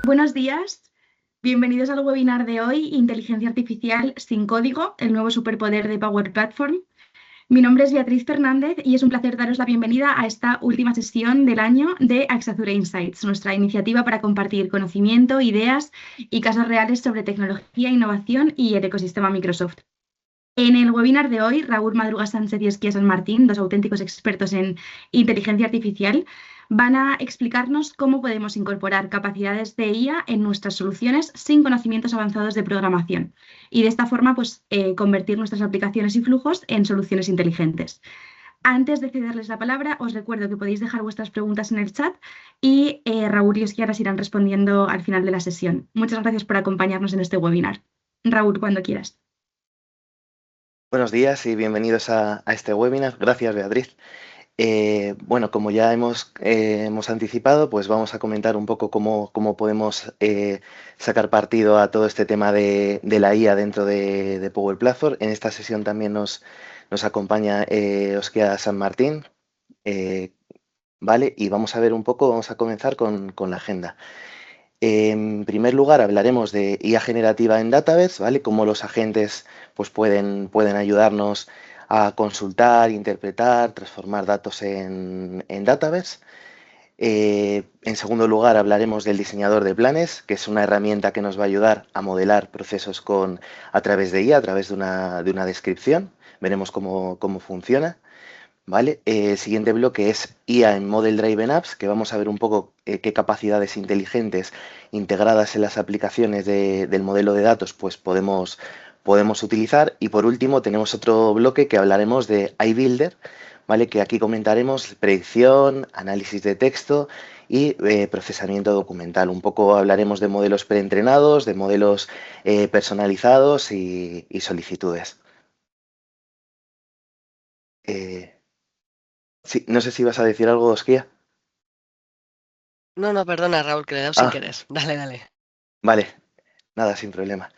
Buenos días, bienvenidos al webinar de hoy, Inteligencia Artificial sin código, el nuevo superpoder de Power Platform. Mi nombre es Beatriz Fernández y es un placer daros la bienvenida a esta última sesión del año de Axazure Insights, nuestra iniciativa para compartir conocimiento, ideas y casos reales sobre tecnología, innovación y el ecosistema Microsoft. En el webinar de hoy, Raúl Madruga Sánchez y Esquía San Martín, dos auténticos expertos en inteligencia artificial, van a explicarnos cómo podemos incorporar capacidades de IA en nuestras soluciones sin conocimientos avanzados de programación y de esta forma convertir nuestras aplicaciones y flujos en soluciones inteligentes. Antes de cederles la palabra, os recuerdo que podéis dejar vuestras preguntas en el chat y Raúl y Esquía las irán respondiendo al final de la sesión. Muchas gracias por acompañarnos en este webinar. Raúl, cuando quieras. Buenos días y bienvenidos a este webinar. Gracias, Beatriz. Bueno, como ya hemos anticipado, pues vamos a comentar un poco cómo podemos sacar partido a todo este tema de la IA dentro de Power Platform. En esta sesión también nos acompaña Oskia San Martín, ¿vale? Y vamos a comenzar con la agenda. En primer lugar, hablaremos de IA generativa en Dataverse, ¿vale? Cómo los agentes pues, pueden ayudarnos a consultar, interpretar, transformar datos en Dataverse. En segundo lugar, hablaremos del diseñador de planes, que es una herramienta que nos va a ayudar a modelar procesos a través de IA, a través de una descripción. Veremos cómo funciona. ¿Vale? El siguiente bloque es IA en Model Driven Apps, que vamos a ver un poco qué capacidades inteligentes integradas en las aplicaciones del modelo de datos pues podemos utilizar. Y por último tenemos otro bloque que hablaremos de iBuilder, ¿vale? Que aquí comentaremos predicción, análisis de texto y procesamiento documental. Un poco hablaremos de modelos preentrenados, de modelos personalizados y solicitudes. Sí, no sé si vas a decir algo, Osquía. No, perdona, Raúl, que le he dado sin Ah, querer. Dale. vale, nada, sin problema.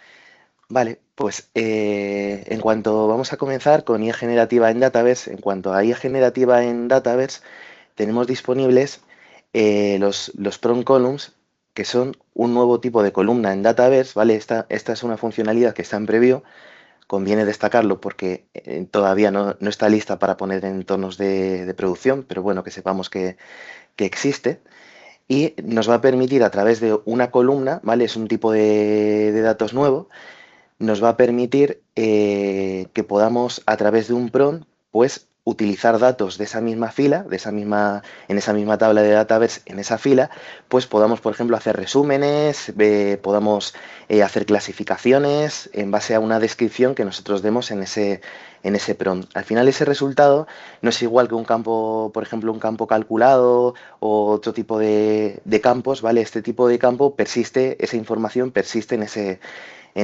Vale, pues vamos a comenzar con IA generativa en Dataverse. En cuanto a IA generativa en Dataverse, tenemos disponibles los prompt columns, que son un nuevo tipo de columna en Dataverse, ¿vale? Esta es una funcionalidad que está en preview. Conviene destacarlo porque todavía no está lista para poner en entornos de producción, pero bueno, que sepamos que existe. Y nos va a permitir a través de una columna, ¿vale? Es un tipo de datos nuevo, nos va a permitir que podamos a través de un prompt, pues utilizar datos de esa misma fila, en esa misma tabla de Dataverse, en esa fila, pues podamos, por ejemplo, hacer resúmenes, podamos hacer clasificaciones en base a una descripción que nosotros demos en ese prompt. Al final ese resultado no es igual que un campo, por ejemplo, un campo calculado o otro tipo de campos, ¿vale? Este tipo de campo persiste, esa información persiste en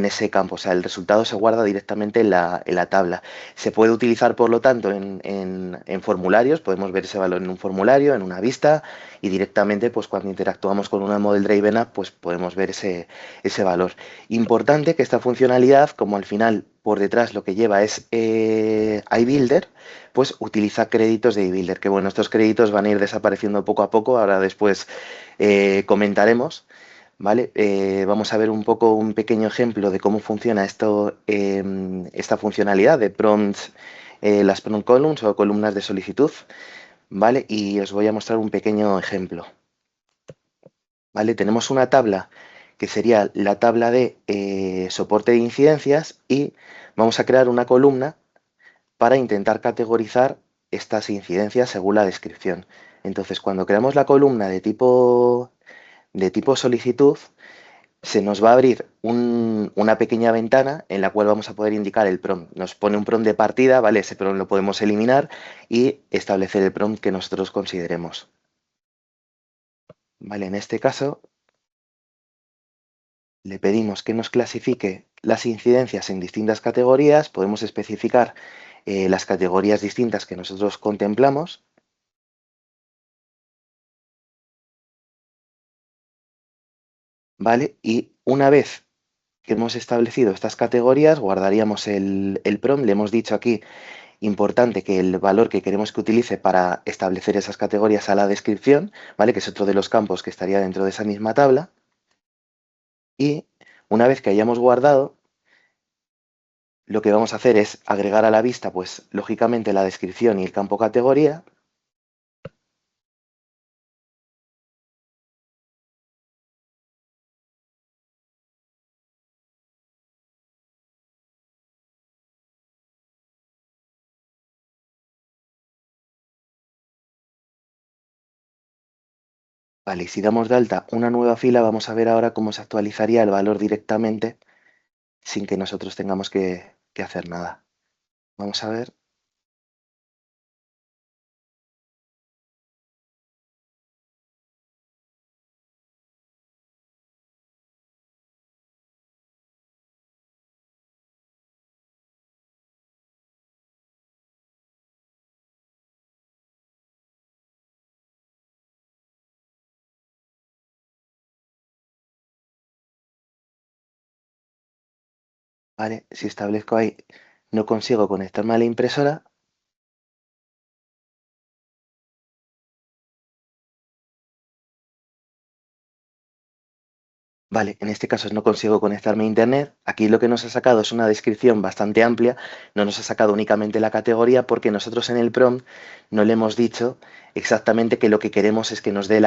ese campo, o sea, el resultado se guarda directamente en la tabla. Se puede utilizar, por lo tanto, en formularios, podemos ver ese valor en un formulario, en una vista, y directamente, pues cuando interactuamos con una Model Driven App, pues podemos ver ese valor. Importante que esta funcionalidad, como al final por detrás lo que lleva es iBuilder, pues utiliza créditos de iBuilder, que bueno, estos créditos van a ir desapareciendo poco a poco, ahora después comentaremos. ¿Vale? Vamos a ver un poco un pequeño ejemplo de cómo funciona esta funcionalidad de prompts, las prompt columns o columnas de solicitud, ¿vale? Y os voy a mostrar un pequeño ejemplo. ¿Vale? Tenemos una tabla que sería la tabla de soporte de incidencias y vamos a crear una columna para intentar categorizar estas incidencias según la descripción. Entonces, cuando creamos la columna de tipo solicitud, se nos va a abrir una pequeña ventana en la cual vamos a poder indicar el prompt. Nos pone un prompt de partida, ¿vale? Ese prompt lo podemos eliminar y establecer el prompt que nosotros consideremos. ¿Vale? En este caso, le pedimos que nos clasifique las incidencias en distintas categorías. Podemos especificar las categorías distintas que nosotros contemplamos. ¿Vale? Y una vez que hemos establecido estas categorías, guardaríamos el prompt. Le hemos dicho aquí importante que el valor que queremos que utilice para establecer esas categorías a la descripción, ¿vale? Que es otro de los campos que estaría dentro de esa misma tabla. Y una vez que hayamos guardado, lo que vamos a hacer es agregar a la vista, pues lógicamente la descripción y el campo categoría. Vale, y si damos de alta una nueva fila, vamos a ver ahora cómo se actualizaría el valor directamente sin que nosotros tengamos que hacer nada. Vamos a ver. Vale, si establezco ahí, no consigo conectarme a la impresora. Vale, en este caso no consigo conectarme a internet. Aquí lo que nos ha sacado es una descripción bastante amplia. No nos ha sacado únicamente la categoría porque nosotros en el prompt no le hemos dicho exactamente que lo que queremos es que nos dé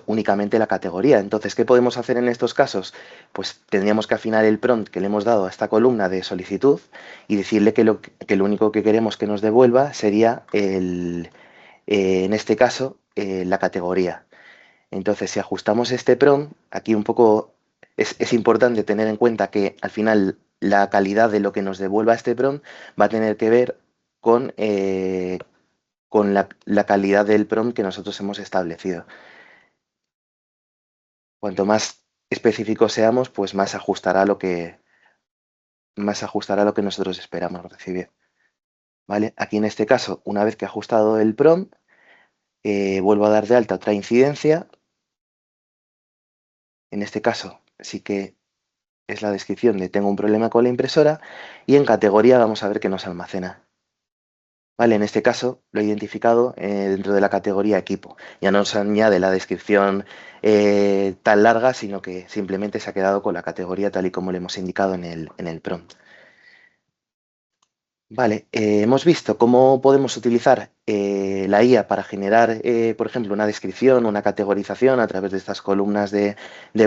únicamente la categoría. Entonces, ¿qué podemos hacer en estos casos? Pues tendríamos que afinar el prompt que le hemos dado a esta columna de solicitud y decirle que lo único que queremos que nos devuelva sería en este caso, la categoría. Entonces, si ajustamos este prompt, aquí un poco es importante tener en cuenta que al final la calidad de lo que nos devuelva este prompt va a tener que ver con la calidad del prompt que nosotros hemos establecido. Cuanto más específicos seamos, pues más ajustará lo que nosotros esperamos recibir. ¿Vale? Aquí en este caso, una vez que he ajustado el prompt, vuelvo a dar de alta otra incidencia. En este caso, sí que es la descripción de tengo un problema con la impresora y en categoría vamos a ver qué nos almacena. Vale, en este caso lo he identificado dentro de la categoría equipo. Ya no nos añade la descripción tan larga, sino que simplemente se ha quedado con la categoría tal y como le hemos indicado en el prompt. Vale, hemos visto cómo podemos utilizar la IA para generar, por ejemplo, una descripción, una categorización a través de estas columnas de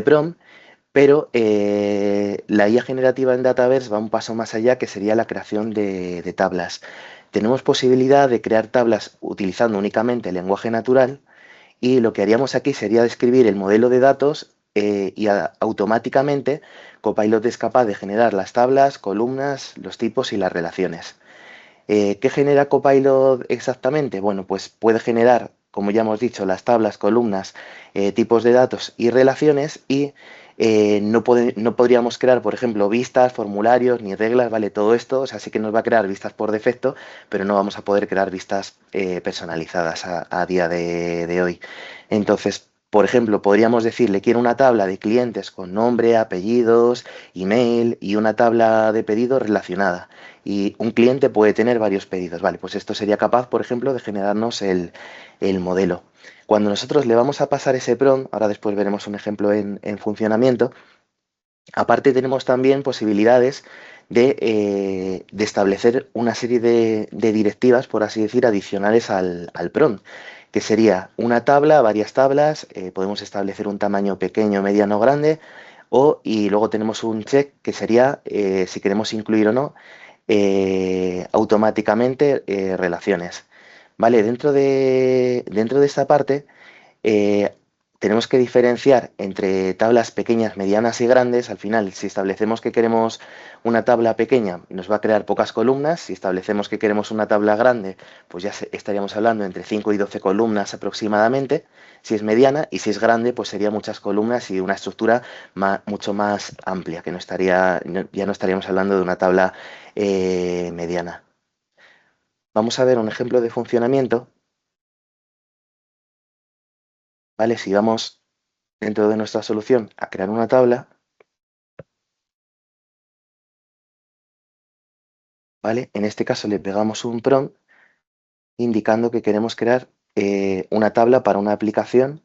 prompt. Pero la IA generativa en Dataverse va un paso más allá, que sería la creación de tablas. Tenemos posibilidad de crear tablas utilizando únicamente el lenguaje natural y lo que haríamos aquí sería describir el modelo de datos y automáticamente Copilot es capaz de generar las tablas, columnas, los tipos y las relaciones. ¿Qué genera Copilot exactamente? Bueno, pues puede generar, como ya hemos dicho, las tablas, columnas, tipos de datos y relaciones y no podríamos crear, por ejemplo, vistas, formularios ni reglas, ¿vale? Todo esto, o sea, sí que nos va a crear vistas por defecto, pero no vamos a poder crear vistas personalizadas a día de hoy. Entonces, por ejemplo, podríamos decirle quiero una tabla de clientes con nombre, apellidos, email y una tabla de pedidos relacionada. Y un cliente puede tener varios pedidos. Vale, pues esto sería capaz, por ejemplo, de generarnos el modelo. Cuando nosotros le vamos a pasar ese prompt, ahora después veremos un ejemplo en funcionamiento, aparte tenemos también posibilidades de establecer una serie de directivas, por así decir, adicionales al prompt, que sería una tabla, varias tablas, podemos establecer un tamaño pequeño, mediano, grande, y luego tenemos un check que sería si queremos incluir o no automáticamente relaciones. ¿Vale? Dentro de esta parte eh, tenemos que diferenciar entre tablas pequeñas, medianas y grandes. Al final, si establecemos que queremos una tabla pequeña, nos va a crear pocas columnas. Si establecemos que queremos una tabla grande, pues ya estaríamos hablando entre 5 y 12 columnas aproximadamente. Si es mediana y si es grande, pues sería muchas columnas y una estructura mucho más amplia, que ya no estaríamos hablando de una tabla mediana. Vamos a ver un ejemplo de funcionamiento. ¿Vale? Si vamos dentro de nuestra solución a crear una tabla, ¿vale? En este caso le pegamos un prompt indicando que queremos crear una tabla para una aplicación.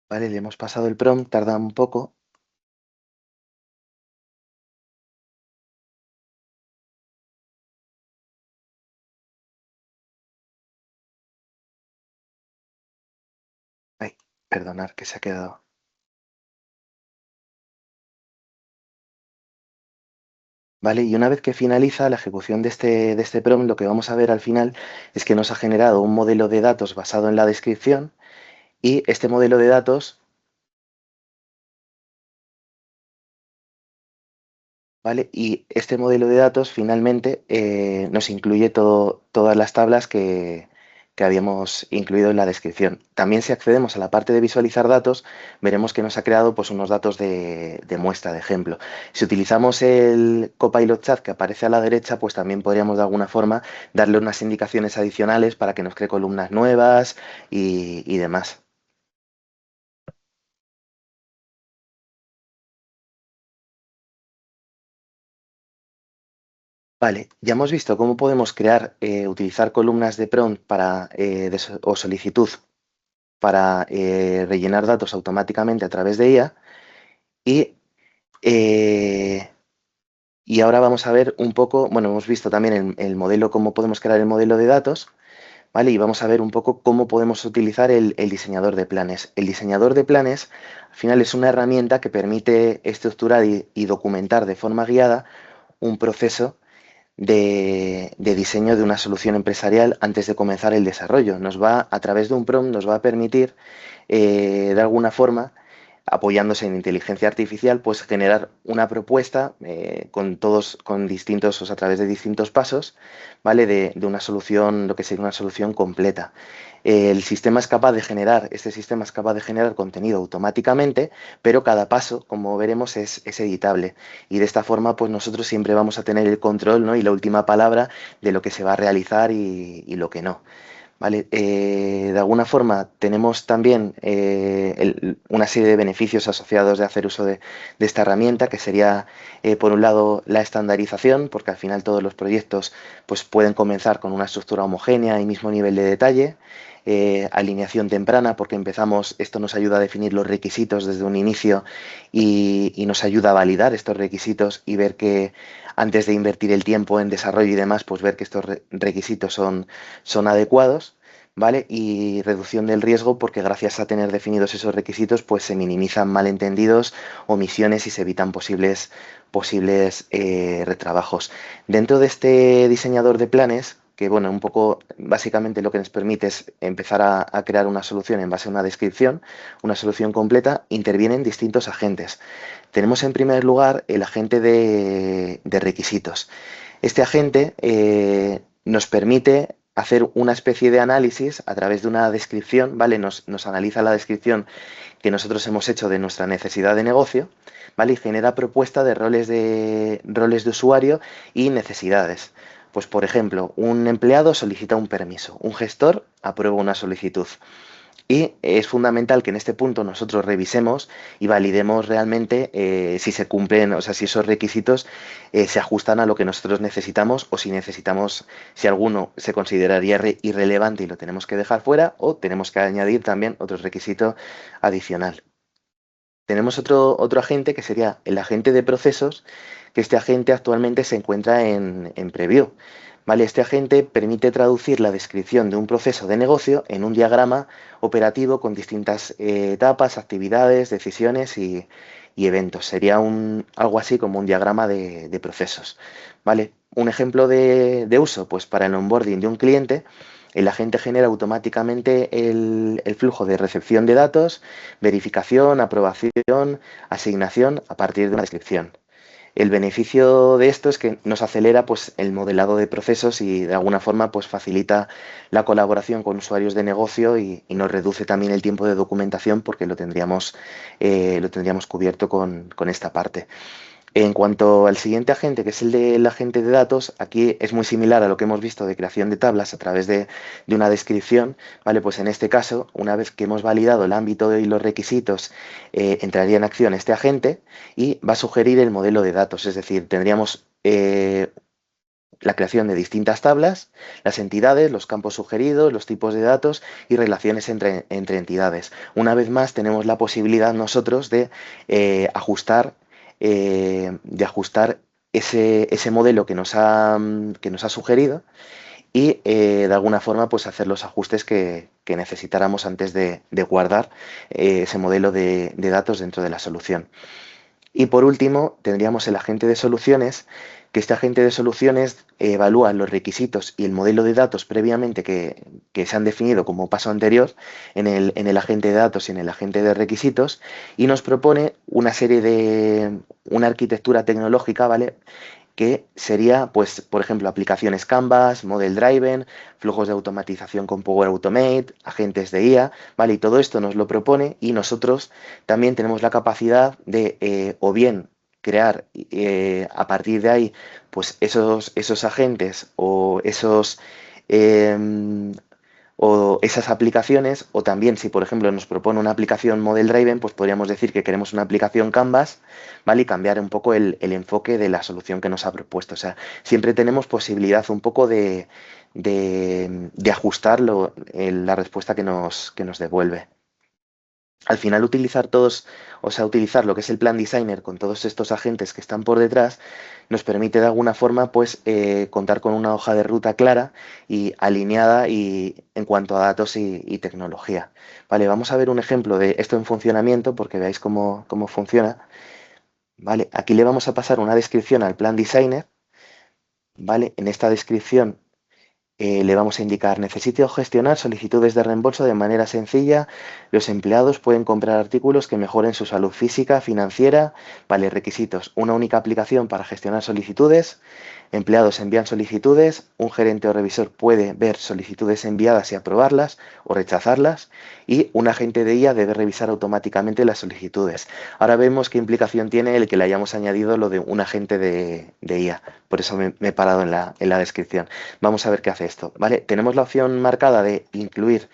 ¿Vale? Le hemos pasado el prompt, tarda un poco. Ay, perdonad que se ha quedado. ¿Vale? Y una vez que finaliza la ejecución de este prompt, lo que vamos a ver al final es que nos ha generado un modelo de datos basado en la descripción y este modelo de datos, ¿vale? Y este modelo de datos finalmente nos incluye todas las tablas que habíamos incluido en la descripción. También si accedemos a la parte de visualizar datos, veremos que nos ha creado pues, unos datos de muestra, de ejemplo. Si utilizamos el Copilot Chat que aparece a la derecha, pues también podríamos de alguna forma darle unas indicaciones adicionales para que nos cree columnas nuevas y demás. Vale, ya hemos visto cómo podemos crear, utilizar columnas de prompt para, o solicitud para rellenar datos automáticamente a través de IA y, eh, y ahora vamos a ver un poco, bueno, hemos visto también el modelo, cómo podemos crear el modelo de datos, ¿vale? Y vamos a ver un poco cómo podemos utilizar el diseñador de planes. El diseñador de planes, al final, es una herramienta que permite estructurar y documentar de forma guiada un proceso de diseño de una solución empresarial antes de comenzar el desarrollo. Nos va, a través de un prompt, nos va a permitir, de alguna forma, apoyándose en inteligencia artificial, pues generar una propuesta con distintos, o sea, a través de distintos pasos, ¿vale? De una solución, lo que sería una solución completa. El sistema es capaz de generar, este sistema es capaz de generar contenido automáticamente, pero cada paso, como veremos, es editable. Y de esta forma, pues nosotros siempre vamos a tener el control, ¿no? Y la última palabra de lo que se va a realizar y lo que no. ¿Vale? De alguna forma tenemos también una serie de beneficios asociados de hacer uso de esta herramienta, que sería, por un lado, la estandarización, porque al final todos los proyectos pues, pueden comenzar con una estructura homogénea y mismo nivel de detalle. Alineación temprana, porque esto nos ayuda a definir los requisitos desde un inicio y nos ayuda a validar estos requisitos y ver que antes de invertir el tiempo en desarrollo y demás, pues ver que estos requisitos son adecuados, ¿vale? Y reducción del riesgo, porque gracias a tener definidos esos requisitos, pues se minimizan malentendidos, omisiones y se evitan posibles retrabajos. Dentro de este diseñador de planes, que bueno, un poco básicamente lo que nos permite es empezar a crear una solución en base a una descripción, una solución completa, intervienen distintos agentes. Tenemos en primer lugar el agente de requisitos. Este agente nos permite hacer una especie de análisis a través de una descripción, ¿vale? Nos analiza la descripción que nosotros hemos hecho de nuestra necesidad de negocio, ¿vale? Y genera propuesta de roles de usuario y necesidades. Pues, por ejemplo, un empleado solicita un permiso, un gestor aprueba una solicitud. Y es fundamental que en este punto nosotros revisemos y validemos realmente si se cumplen, o sea, si esos requisitos se ajustan a lo que nosotros necesitamos o si necesitamos, si alguno se consideraría irrelevante y lo tenemos que dejar fuera o tenemos que añadir también otro requisito adicional. Tenemos otro agente que sería el agente de procesos, que este agente actualmente se encuentra en preview. ¿Vale? Este agente permite traducir la descripción de un proceso de negocio en un diagrama operativo con distintas etapas, actividades, decisiones y eventos. Sería algo así como un diagrama de procesos. ¿Vale? Un ejemplo de uso, pues para el onboarding de un cliente, el agente genera automáticamente el flujo de recepción de datos, verificación, aprobación, asignación a partir de una descripción. El beneficio de esto es que nos acelera pues, el modelado de procesos y de alguna forma pues, facilita la colaboración con usuarios de negocio y nos reduce también el tiempo de documentación porque lo tendríamos cubierto con esta parte. En cuanto al siguiente agente, que es el del agente de datos, aquí es muy similar a lo que hemos visto de creación de tablas a través de una descripción, ¿vale? Pues en este caso, una vez que hemos validado el ámbito y los requisitos, entraría en acción este agente y va a sugerir el modelo de datos, es decir, tendríamos la creación de distintas tablas, las entidades, los campos sugeridos, los tipos de datos y relaciones entre entidades. Una vez más, tenemos la posibilidad nosotros de ajustar ese modelo que nos ha sugerido y de alguna forma pues hacer los ajustes que necesitáramos antes de guardar ese modelo de datos dentro de la solución. Y por último, tendríamos el agente de soluciones, que este agente de soluciones evalúa los requisitos y el modelo de datos previamente que se han definido como paso anterior en el agente de datos y en el agente de requisitos y nos propone una arquitectura tecnológica, ¿vale? Que sería, pues, por ejemplo, aplicaciones Canvas, Model Driven, flujos de automatización con Power Automate, agentes de IA, ¿vale? Y todo esto nos lo propone y nosotros también tenemos la capacidad de, o bien, crear a partir de ahí, pues, esos agentes em, o esas aplicaciones, o también si por ejemplo nos propone una aplicación Model Driven, pues podríamos decir que queremos una aplicación Canvas, ¿vale? Y cambiar un poco el enfoque de la solución que nos ha propuesto. O sea, siempre tenemos posibilidad un poco de ajustar la respuesta que nos devuelve. Al final utilizar lo que es el Plan Designer con todos estos agentes que están por detrás, nos permite de alguna forma pues contar con una hoja de ruta clara y alineada y en cuanto a datos y tecnología. Vale, vamos a ver un ejemplo de esto en funcionamiento porque veáis cómo funciona. Vale, aquí le vamos a pasar una descripción al Plan Designer. Vale, en esta descripción le vamos a indicar, necesito gestionar solicitudes de reembolso de manera sencilla. Los empleados pueden comprar artículos que mejoren su salud física, financiera. Vale, requisitos. Una única aplicación para gestionar solicitudes. Empleados envían solicitudes. Un gerente o revisor puede ver solicitudes enviadas y aprobarlas o rechazarlas. Y un agente de IA debe revisar automáticamente las solicitudes. Ahora vemos qué implicación tiene el que le hayamos añadido lo de un agente de IA. Por eso me he parado en la descripción. Vamos a ver qué hace esto, ¿vale? Tenemos la opción marcada de incluir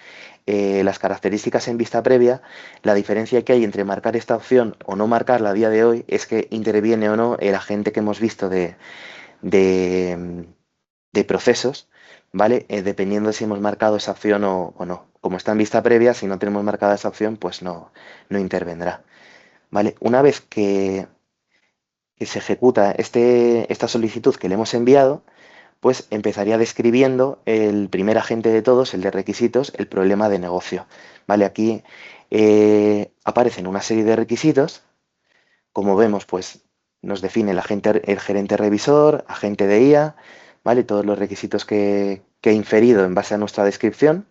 las características en vista previa. La diferencia que hay entre marcar esta opción o no marcarla a día de hoy es que interviene o no el agente que hemos visto de, de procesos, ¿vale? Dependiendo si hemos marcado esa opción o no. Como está en vista previa, si no tenemos marcada esa opción, pues no intervendrá, ¿vale? Una vez que se ejecuta esta solicitud que le hemos enviado, pues empezaría describiendo el primer agente de todos, el de requisitos, el problema de negocio. ¿Vale? Aquí aparecen una serie de requisitos. Como vemos, pues nos define el gerente revisor, agente de IA, ¿vale? Todos los requisitos que he inferido en base a nuestra descripción.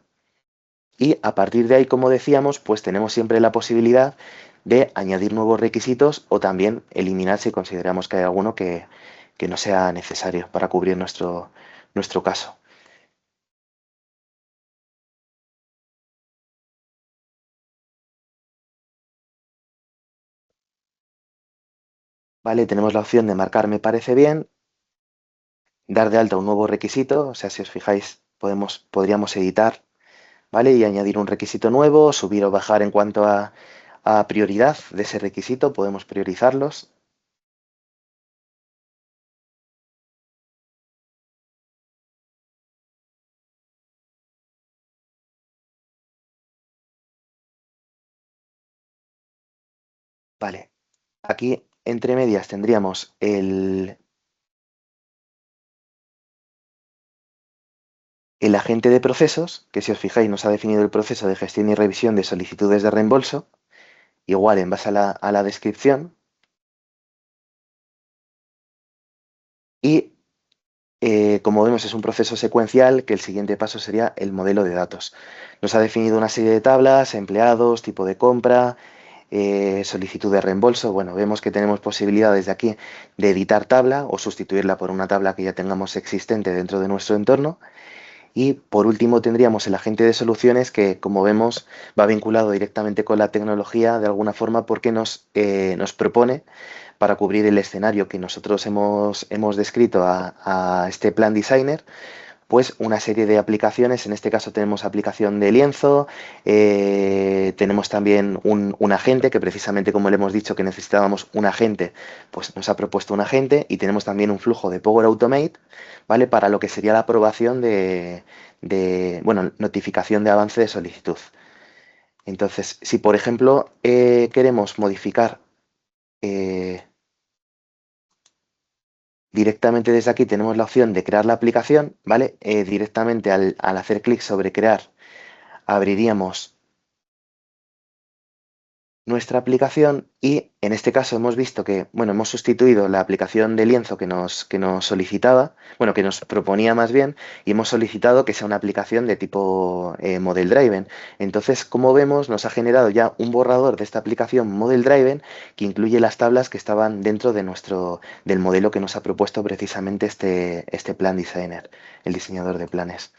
Y a partir de ahí, como decíamos, pues tenemos siempre la posibilidad de añadir nuevos requisitos o también eliminar si consideramos que hay alguno que no sea necesario para cubrir nuestro caso. ¿Vale? Tenemos la opción de marcar me parece bien, dar de alta un nuevo requisito, o sea, si os fijáis, podríamos editar, ¿vale? Y añadir un requisito nuevo, subir o bajar en cuanto a prioridad de ese requisito, podemos priorizarlos. Vale, aquí entre medias tendríamos el agente de procesos, que si os fijáis nos ha definido el proceso de gestión y revisión de solicitudes de reembolso, igual en base a la descripción. Y como vemos es un proceso secuencial que el siguiente paso sería el modelo de datos. Nos ha definido una serie de tablas, empleados, tipo de compra, solicitud de reembolso. Bueno, vemos que tenemos posibilidades de aquí de editar tabla o sustituirla por una tabla que ya tengamos existente dentro de nuestro entorno. Y por último tendríamos el agente de soluciones que, como vemos, va vinculado directamente con la tecnología de alguna forma porque nos propone para cubrir el escenario que nosotros hemos descrito a este plan designer, pues una serie de aplicaciones. En este caso tenemos aplicación de lienzo, tenemos también un agente que precisamente como le hemos dicho que necesitábamos un agente, pues nos ha propuesto un agente y tenemos también un flujo de Power Automate, ¿vale? Para lo que sería la aprobación bueno, notificación de avance de solicitud. Entonces, si por ejemplo queremos modificar directamente desde aquí tenemos la opción de crear la aplicación, ¿vale? Directamente al hacer clic sobre crear, abriríamos nuestra aplicación y en este caso hemos visto que, bueno, hemos sustituido la aplicación de lienzo que nos solicitaba, bueno, que nos proponía más bien, y hemos solicitado que sea una aplicación de tipo Model Driven. Entonces, como vemos, nos ha generado ya un borrador de esta aplicación Model Driven que incluye las tablas que estaban dentro del modelo que nos ha propuesto precisamente este Plan Designer, el diseñador de planes.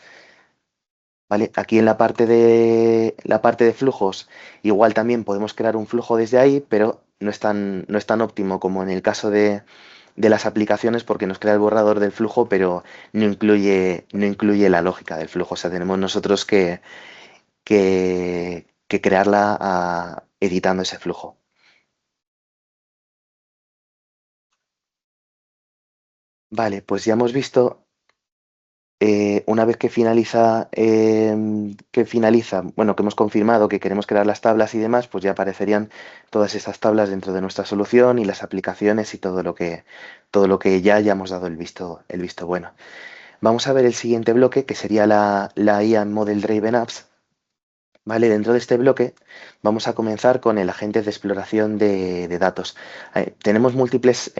¿Vale? Aquí en la parte de flujos, igual también podemos crear un flujo desde ahí, pero no es tan óptimo como en el caso de las aplicaciones porque nos crea el borrador del flujo, pero no incluye la lógica del flujo. O sea, tenemos nosotros que crearla editando ese flujo. Vale, pues ya hemos visto. Una vez que finaliza, bueno, que hemos confirmado que queremos crear las tablas y demás, pues ya aparecerían todas estas tablas dentro de nuestra solución y las aplicaciones y todo lo que ya hayamos dado el visto bueno. Vamos a ver el siguiente bloque, que sería la IA Model Driven Apps. Vale, dentro de este bloque vamos a comenzar con el agente de exploración de datos. Tenemos múltiples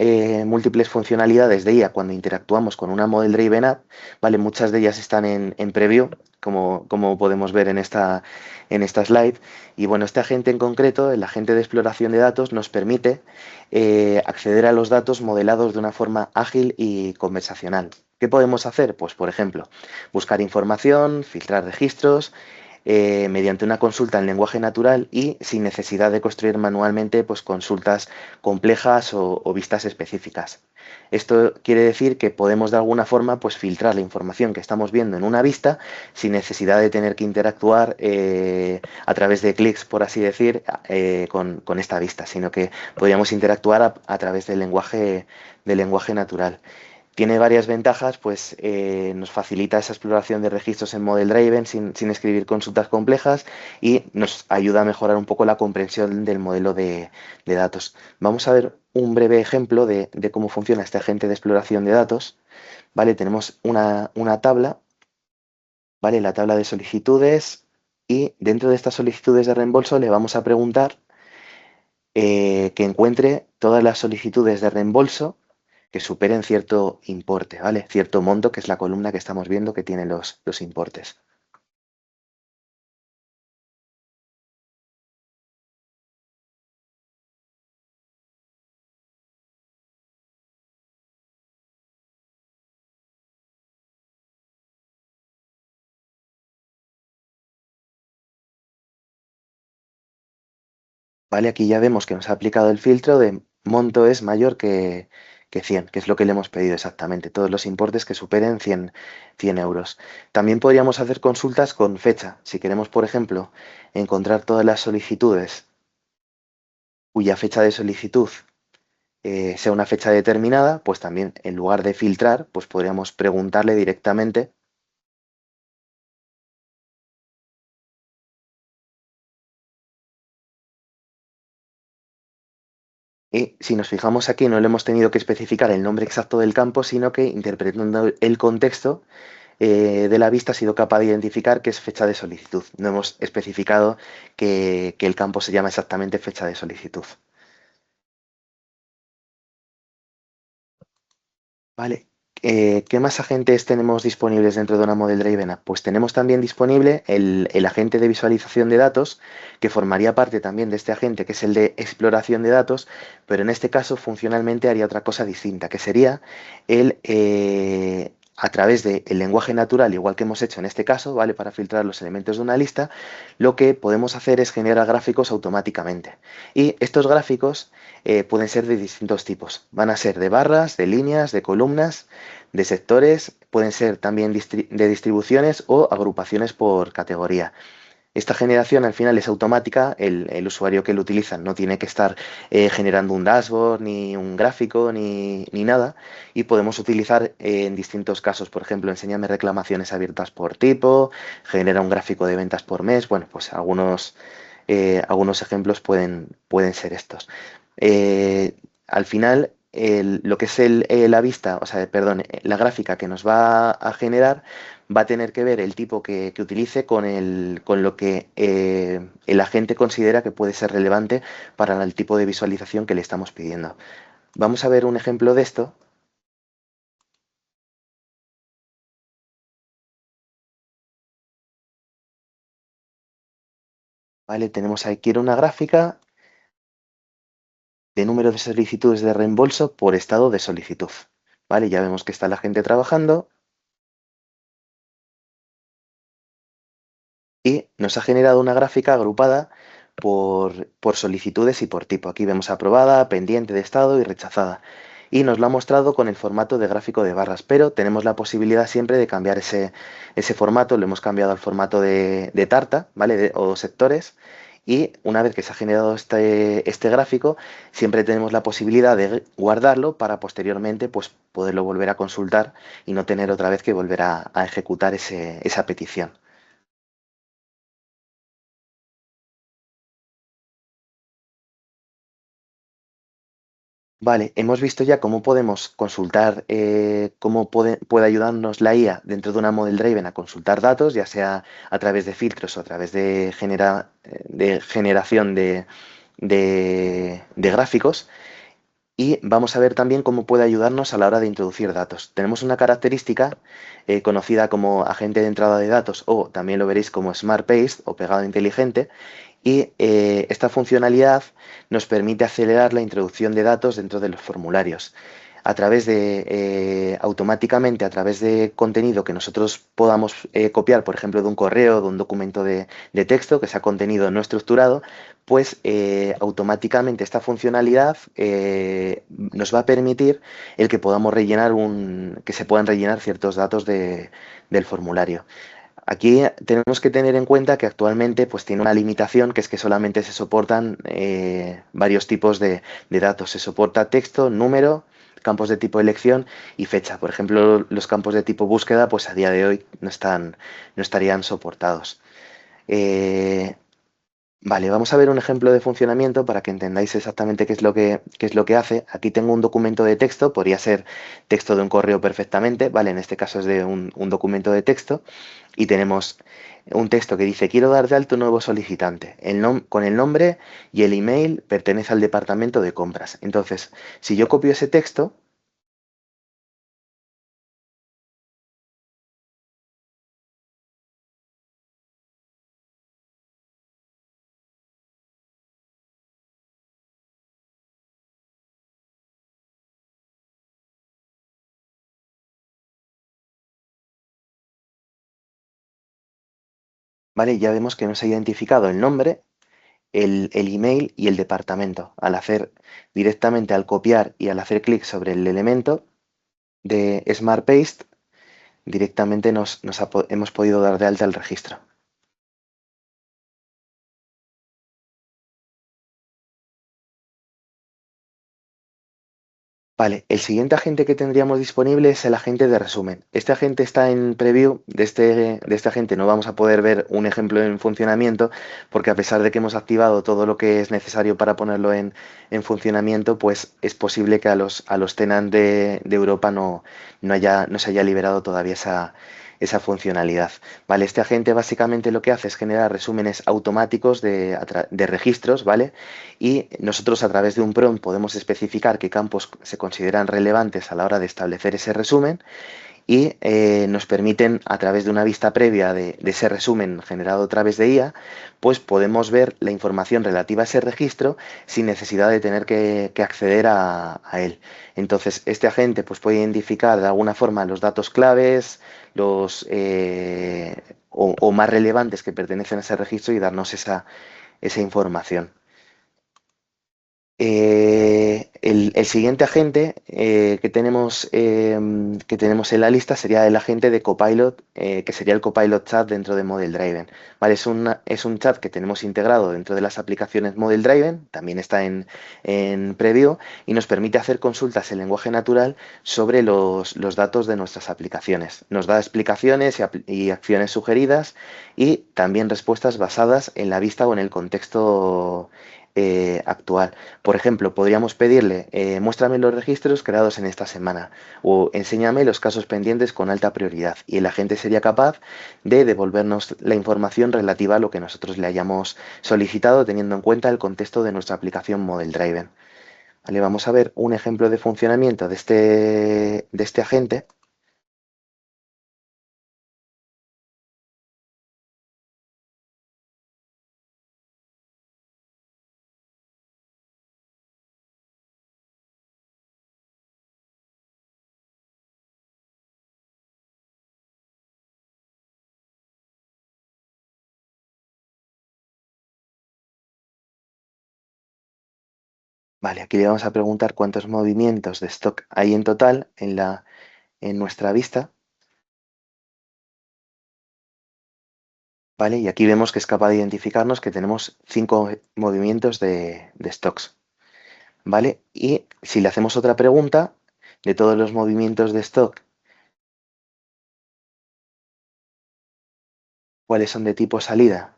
funcionalidades de IA cuando interactuamos con una Model Driven App. Vale, muchas de ellas están en preview, como podemos ver en esta slide. Y bueno, este agente en concreto, el agente de exploración de datos, nos permite acceder a los datos modelados de una forma ágil y conversacional. ¿Qué podemos hacer? Pues, por ejemplo, buscar información, filtrar registros, mediante una consulta en lenguaje natural y sin necesidad de construir manualmente pues, consultas complejas o vistas específicas. Esto quiere decir que podemos de alguna forma pues, filtrar la información que estamos viendo en una vista sin necesidad de tener que interactuar a través de clics, por así decir, con esta vista, sino que podríamos interactuar a través del lenguaje natural. Tiene varias ventajas, pues nos facilita esa exploración de registros en Model Driven sin escribir consultas complejas y nos ayuda a mejorar un poco la comprensión del modelo de datos. Vamos a ver un breve ejemplo de cómo funciona este agente de exploración de datos. ¿Vale? Tenemos una tabla, ¿vale? La tabla de solicitudes y dentro de estas solicitudes de reembolso le vamos a preguntar que encuentre todas las solicitudes de reembolso que superen cierto importe, ¿vale? Cierto monto, que es la columna que estamos viendo que tiene los importes. ¿Vale? Aquí ya vemos que nos ha aplicado el filtro de monto es mayor que 100, que es lo que le hemos pedido exactamente, todos los importes que superen 100 euros. También podríamos hacer consultas con fecha. Si queremos, por ejemplo, encontrar todas las solicitudes cuya fecha de solicitud sea una fecha determinada, pues también en lugar de filtrar, pues podríamos preguntarle directamente. Y si nos fijamos aquí, no le hemos tenido que especificar el nombre exacto del campo, sino que interpretando el contexto de la vista ha sido capaz de identificar que es fecha de solicitud. No hemos especificado que el campo se llama exactamente fecha de solicitud. ¿Vale? ¿Qué más agentes tenemos disponibles dentro de una Model Driven App? Pues tenemos también disponible el agente de visualización de datos, que formaría parte también de este agente, que es el de exploración de datos, pero en este caso funcionalmente haría otra cosa distinta, que sería el, a través del lenguaje natural, igual que hemos hecho en este caso, ¿vale? Para filtrar los elementos de una lista, lo que podemos hacer es generar gráficos automáticamente. Y estos gráficos pueden ser de distintos tipos. Van a ser de barras, de líneas, de columnas, de sectores, pueden ser también de distribuciones o agrupaciones por categoría. Esta generación al final es automática, el usuario que lo utiliza no tiene que estar generando un dashboard, ni un gráfico, ni nada, y podemos utilizar en distintos casos, por ejemplo, enséñame reclamaciones abiertas por tipo, genera un gráfico de ventas por mes, bueno, pues algunos ejemplos pueden ser estos. Al final, lo que es la vista, o sea, perdón, la gráfica que nos va a generar va a tener que ver el tipo que utilice con lo que el agente considera que puede ser relevante para el tipo de visualización que le estamos pidiendo. Vamos a ver un ejemplo de esto. Vale, tenemos aquí, quiero una gráfica de número de solicitudes de reembolso por estado de solicitud. Vale, ya vemos que está la gente trabajando y nos ha generado una gráfica agrupada por solicitudes y por tipo. Aquí vemos aprobada, pendiente de estado y rechazada. Y nos lo ha mostrado con el formato de gráfico de barras, pero tenemos la posibilidad siempre de cambiar ese formato. Lo hemos cambiado al formato de tarta, ¿vale? O sectores. Y una vez que se ha generado este gráfico, siempre tenemos la posibilidad de guardarlo para posteriormente pues, poderlo volver a consultar y no tener otra vez que volver a ejecutar esa petición. Vale, hemos visto ya cómo podemos consultar, cómo puede ayudarnos la IA dentro de una Model Driven a consultar datos, ya sea a través de filtros o a través de generación de gráficos. Y vamos a ver también cómo puede ayudarnos a la hora de introducir datos. Tenemos una característica conocida como agente de entrada de datos o también lo veréis como Smart Paste o pegado inteligente, y esta funcionalidad nos permite acelerar la introducción de datos dentro de los formularios. Automáticamente, a través de contenido que nosotros podamos copiar, por ejemplo, de un correo, de un documento de texto que sea contenido no estructurado, pues automáticamente esta funcionalidad nos va a permitir el que podamos que se puedan rellenar ciertos datos del formulario. Aquí tenemos que tener en cuenta que actualmente pues, tiene una limitación, que es que solamente se soportan varios tipos de datos. Se soporta texto, número, campos de tipo elección y fecha. Por ejemplo, los campos de tipo búsqueda, pues a día de hoy no estarían soportados. Eh, Vale, vamos a ver un ejemplo de funcionamiento para que entendáis exactamente qué es lo que hace. Aquí tengo un documento de texto, podría ser texto de un correo perfectamente, ¿vale? En este caso es de un documento de texto y tenemos un texto que dice quiero dar de alto un nuevo solicitante. Con el nombre y el email pertenece al departamento de compras. Entonces, si yo copio ese texto, ¿vale? Ya vemos que nos ha identificado el nombre, el email y el departamento. Al copiar y al hacer clic sobre el elemento de Smart Paste, directamente hemos podido dar de alta el registro. Vale, el siguiente agente que tendríamos disponible es el agente de resumen. Este agente está en preview, de este agente no vamos a poder ver un ejemplo en funcionamiento, porque a pesar de que hemos activado todo lo que es necesario para ponerlo en funcionamiento, pues es posible que a los tenants de Europa no se haya liberado todavía esa funcionalidad. ¿Vale? Este agente básicamente lo que hace es generar resúmenes automáticos de registros, ¿vale? Y nosotros a través de un prompt podemos especificar qué campos se consideran relevantes a la hora de establecer ese resumen y nos permiten, a través de una vista previa de ese resumen generado a través de IA, pues podemos ver la información relativa a ese registro sin necesidad de tener que acceder a él. Entonces, este agente pues, puede identificar de alguna forma los datos claves, o más relevantes que pertenecen a ese registro y darnos esa información. El siguiente agente que tenemos en la lista sería el agente de Copilot, que sería el Copilot Chat dentro de Model Driven. ¿Vale? Es un chat que tenemos integrado dentro de las aplicaciones Model Driven, también está en preview y nos permite hacer consultas en lenguaje natural sobre los datos de nuestras aplicaciones. Nos da explicaciones y acciones sugeridas y también respuestas basadas en la vista o en el contexto actual. Por ejemplo, podríamos pedirle, muéstrame los registros creados en esta semana o enséñame los casos pendientes con alta prioridad y el agente sería capaz de devolvernos la información relativa a lo que nosotros le hayamos solicitado teniendo en cuenta el contexto de nuestra aplicación Model Driven. Vale, vamos a ver un ejemplo de funcionamiento de este agente. Vale, aquí le vamos a preguntar cuántos movimientos de stock hay en total en nuestra vista. ¿Vale? Y aquí vemos que es capaz de identificarnos que tenemos 5 movimientos de stocks. ¿Vale? Y si le hacemos otra pregunta, de todos los movimientos de stock, ¿cuáles son de tipo salida?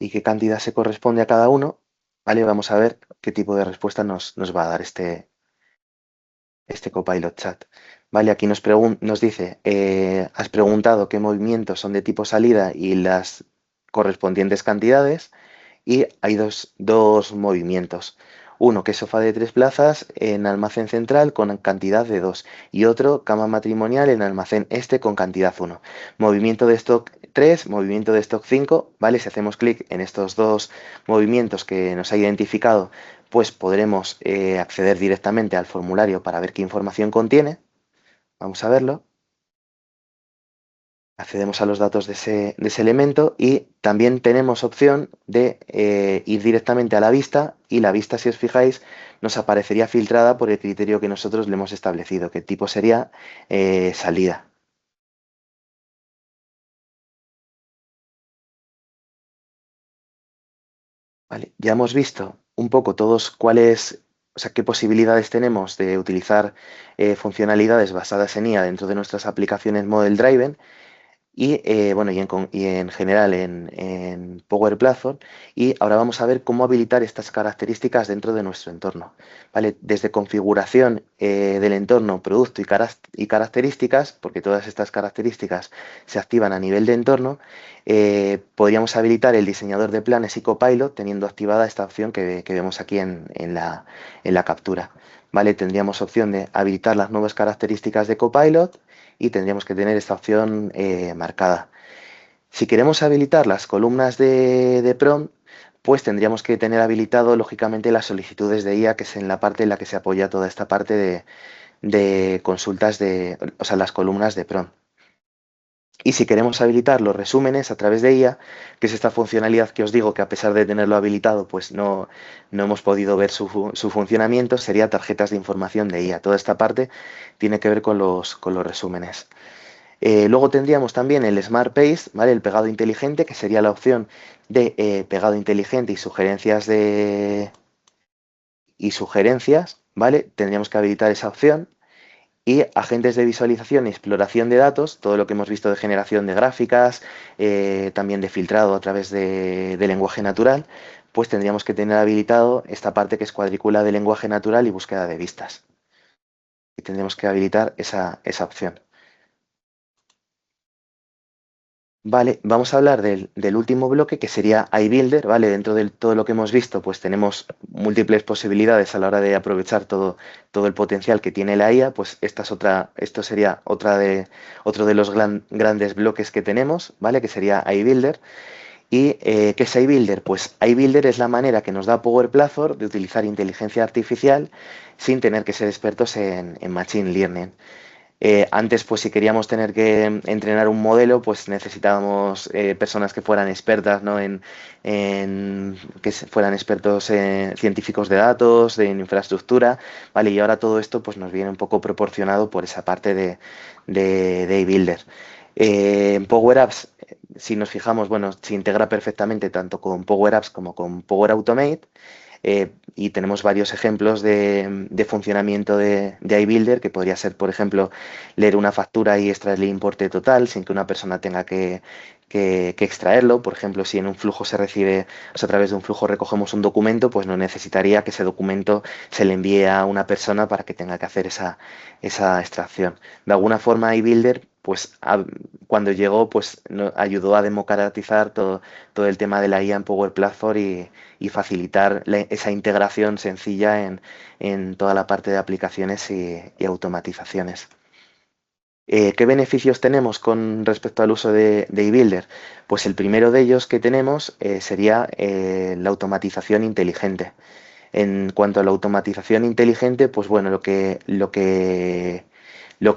¿Y qué cantidad se corresponde a cada uno? ¿Vale? Vamos a ver qué tipo de respuesta nos va a dar este Copilot Chat. Vale, aquí nos dice, has preguntado qué movimientos son de tipo salida y las correspondientes cantidades. Y hay dos movimientos. Uno que es sofá de 3 plazas en almacén central con cantidad de 2 y otro cama matrimonial en almacén este con cantidad 1. Movimiento de stock 3, movimiento de stock 5, ¿vale? Si hacemos clic en estos dos movimientos que nos ha identificado, pues podremos acceder directamente al formulario para ver qué información contiene. Vamos a verlo. Accedemos a los datos de ese elemento y también tenemos opción de ir directamente a la vista y la vista, si os fijáis, nos aparecería filtrada por el criterio que nosotros le hemos establecido, que tipo sería salida. Vale, ya hemos visto un poco todos o sea, qué posibilidades tenemos de utilizar funcionalidades basadas en IA dentro de nuestras aplicaciones Model Driven. Y, bueno, y en general en Power Platform. Y ahora vamos a ver cómo habilitar estas características dentro de nuestro entorno. ¿Vale? Desde configuración del entorno, producto y características, porque todas estas características se activan a nivel de entorno, podríamos habilitar el diseñador de planes y Copilot teniendo activada esta opción que vemos aquí en la captura. ¿Vale? Tendríamos opción de habilitar las nuevas características de Copilot y tendríamos que tener esta opción marcada. Si queremos habilitar las columnas de prompt, pues tendríamos que tener habilitado lógicamente las solicitudes de IA, que es en la parte en la que se apoya toda esta parte de consultas o sea, las columnas de prompt. Y si queremos habilitar los resúmenes a través de IA, que es esta funcionalidad que os digo que a pesar de tenerlo habilitado, pues no hemos podido ver su funcionamiento, sería tarjetas de información de IA. Toda esta parte tiene que ver con los resúmenes. Luego tendríamos también el Smart Paste, ¿vale? El pegado inteligente, que sería la opción de pegado inteligente y sugerencias, ¿vale? Tendríamos que habilitar esa opción. Y agentes de visualización y exploración de datos, todo lo que hemos visto de generación de gráficas, también de filtrado a través de lenguaje natural, pues tendríamos que tener habilitado esta parte que es cuadrícula de lenguaje natural y búsqueda de vistas. Y tendríamos que habilitar esa opción. Vale, vamos a hablar del último bloque que sería iBuilder, ¿vale? Dentro de todo lo que hemos visto, pues tenemos múltiples posibilidades a la hora de aprovechar todo el potencial que tiene la IA, pues esto sería otro de los grandes bloques que tenemos, ¿vale? Que sería iBuilder. ¿Y qué es iBuilder? Pues iBuilder es la manera que nos da Power Platform de utilizar inteligencia artificial sin tener que ser expertos en Machine Learning. Antes, pues si queríamos tener que entrenar un modelo, pues necesitábamos personas que fueran expertas, ¿no? Que fueran expertos científicos de datos, en infraestructura, ¿vale? Y ahora todo esto pues nos viene un poco proporcionado por esa parte de iBuilder. En Power Apps, si nos fijamos, bueno, se integra perfectamente tanto con Power Apps como con Power Automate. Y tenemos varios ejemplos de funcionamiento de iBuilder, que podría ser, por ejemplo, leer una factura y extraer el importe total sin que una persona tenga que extraerlo. Por ejemplo, si en un flujo se recibe, o sea, a través de un flujo recogemos un documento, pues no necesitaría que ese documento se le envíe a una persona para que tenga que hacer esa extracción. De alguna forma, iBuilder, pues cuando llegó, pues ayudó a democratizar todo el tema de la IA en Power Platform y facilitar esa integración sencilla en toda la parte de aplicaciones y automatizaciones. ¿Qué beneficios tenemos con respecto al uso de eBuilder? Pues el primero de ellos que tenemos sería la automatización inteligente. En cuanto a la automatización inteligente, pues bueno, lo que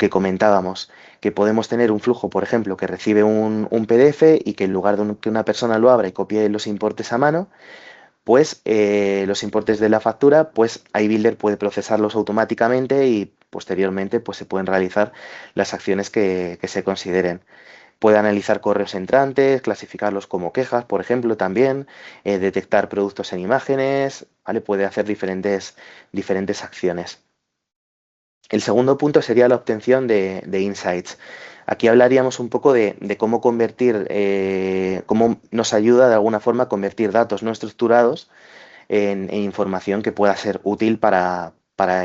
comentábamos, que podemos tener un flujo, por ejemplo, que recibe un PDF y que en lugar de que una persona lo abra y copie los importes a mano, pues los importes de la factura, pues iBuilder puede procesarlos automáticamente y posteriormente pues se pueden realizar las acciones que se consideren. Puede analizar correos entrantes, clasificarlos como quejas, por ejemplo, también, detectar productos en imágenes, ¿vale? Puede hacer diferentes acciones. El segundo punto sería la obtención de insights. Aquí hablaríamos un poco de cómo convertir, cómo nos ayuda de alguna forma a convertir datos no estructurados en información que pueda ser útil para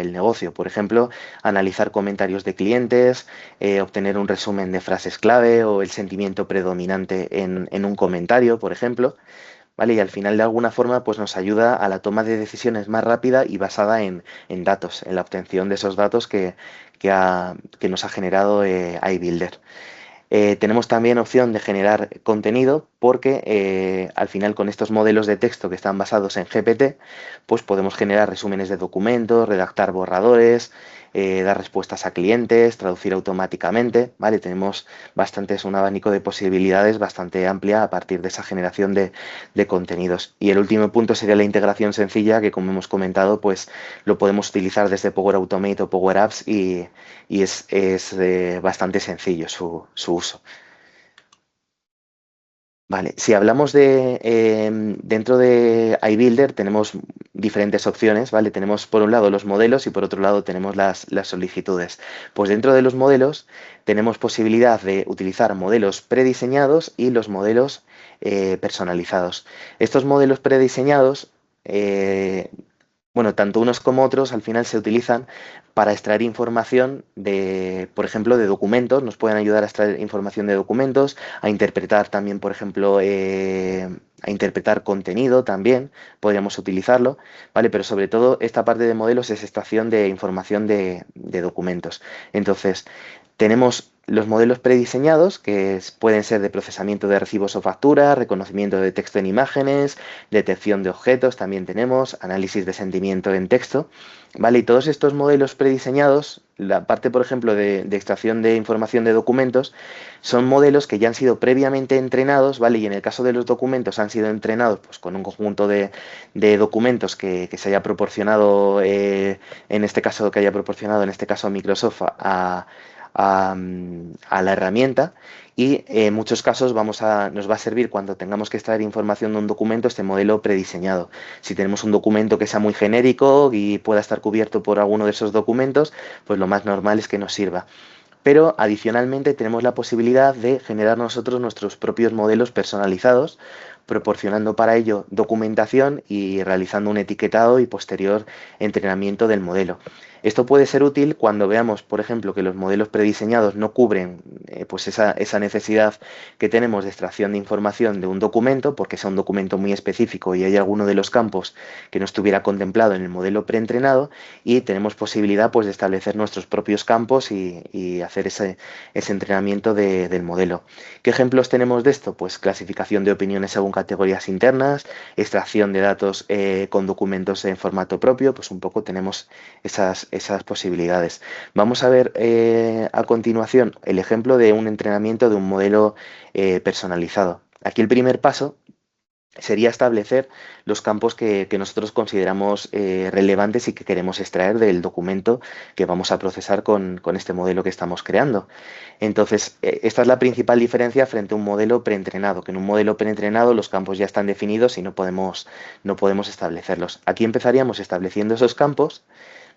el negocio. Por ejemplo, analizar comentarios de clientes, obtener un resumen de frases clave o el sentimiento predominante en un comentario, por ejemplo. ¿Vale? Y al final, de alguna forma, pues nos ayuda a la toma de decisiones más rápida y basada en datos, en la obtención de esos datos que nos ha generado iBuilder. Tenemos también opción de generar contenido porque al final con estos modelos de texto que están basados en GPT, pues podemos generar resúmenes de documentos, redactar borradores, dar respuestas a clientes, traducir automáticamente, ¿vale? Tenemos un abanico de posibilidades bastante amplia a partir de esa generación de contenidos. Y el último punto sería la integración sencilla que, como hemos comentado, pues lo podemos utilizar desde Power Automate o Power Apps y es bastante sencillo su uso. Vale, si hablamos dentro de iBuilder tenemos diferentes opciones, ¿vale? Tenemos por un lado los modelos y por otro lado tenemos las solicitudes. Pues dentro de los modelos tenemos posibilidad de utilizar modelos prediseñados y los modelos personalizados. Estos modelos prediseñados bueno, tanto unos como otros al final se utilizan para extraer información por ejemplo, de documentos. Nos pueden ayudar a extraer información de documentos, a interpretar también, por ejemplo, a interpretar contenido también, podríamos utilizarlo, ¿vale? Pero sobre todo esta parte de modelos es extracción de información de documentos. Entonces, tenemos los modelos prediseñados, que pueden ser de procesamiento de recibos o facturas, reconocimiento de texto en imágenes, detección de objetos, también tenemos análisis de sentimiento en texto, ¿vale? Y todos estos modelos prediseñados, la parte, por ejemplo, de extracción de información de documentos, son modelos que ya han sido previamente entrenados, ¿vale? Y en el caso de los documentos han sido entrenados pues, con un conjunto de documentos que se haya proporcionado, en este caso, Microsoft a la herramienta y en muchos casos nos va a servir cuando tengamos que extraer información de un documento este modelo prediseñado. Si tenemos un documento que sea muy genérico y pueda estar cubierto por alguno de esos documentos, pues lo más normal es que nos sirva. Pero adicionalmente tenemos la posibilidad de generar nosotros nuestros propios modelos personalizados proporcionando para ello documentación y realizando un etiquetado y posterior entrenamiento del modelo. Esto puede ser útil cuando veamos, por ejemplo, que los modelos prediseñados no cubren pues esa necesidad que tenemos de extracción de información de un documento, porque sea un documento muy específico y hay alguno de los campos que no estuviera contemplado en el modelo preentrenado, y tenemos posibilidad pues, de establecer nuestros propios campos y hacer ese entrenamiento del modelo. ¿Qué ejemplos tenemos de esto? Pues clasificación de opiniones según categorías internas, extracción de datos con documentos en formato propio, pues un poco tenemos esas posibilidades. Vamos a ver a continuación el ejemplo de un entrenamiento de un modelo personalizado. Aquí el primer paso sería establecer los campos que nosotros consideramos relevantes y que queremos extraer del documento que vamos a procesar con este modelo que estamos creando. Entonces, esta es la principal diferencia frente a un modelo preentrenado, que en un modelo preentrenado los campos ya están definidos y no podemos establecerlos. Aquí empezaríamos estableciendo esos campos,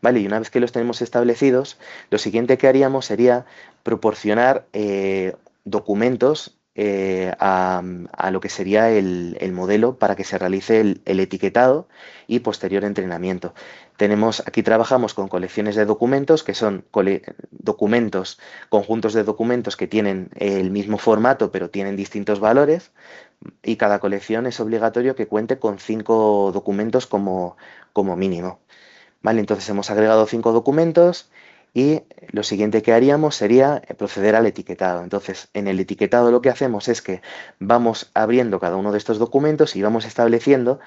¿vale? Y una vez que los tenemos establecidos, lo siguiente que haríamos sería proporcionar documentos a lo que sería el modelo para que se realice el etiquetado y posterior entrenamiento. Aquí trabajamos con colecciones de documentos, que son documentos, conjuntos de documentos que tienen el mismo formato pero tienen distintos valores, y cada colección es obligatorio que cuente con 5 documentos como mínimo. ¿Vale? Entonces hemos agregado 5 documentos y lo siguiente que haríamos sería proceder al etiquetado. Entonces, en el etiquetado lo que hacemos es que vamos abriendo cada uno de estos documentos y vamos estableciendo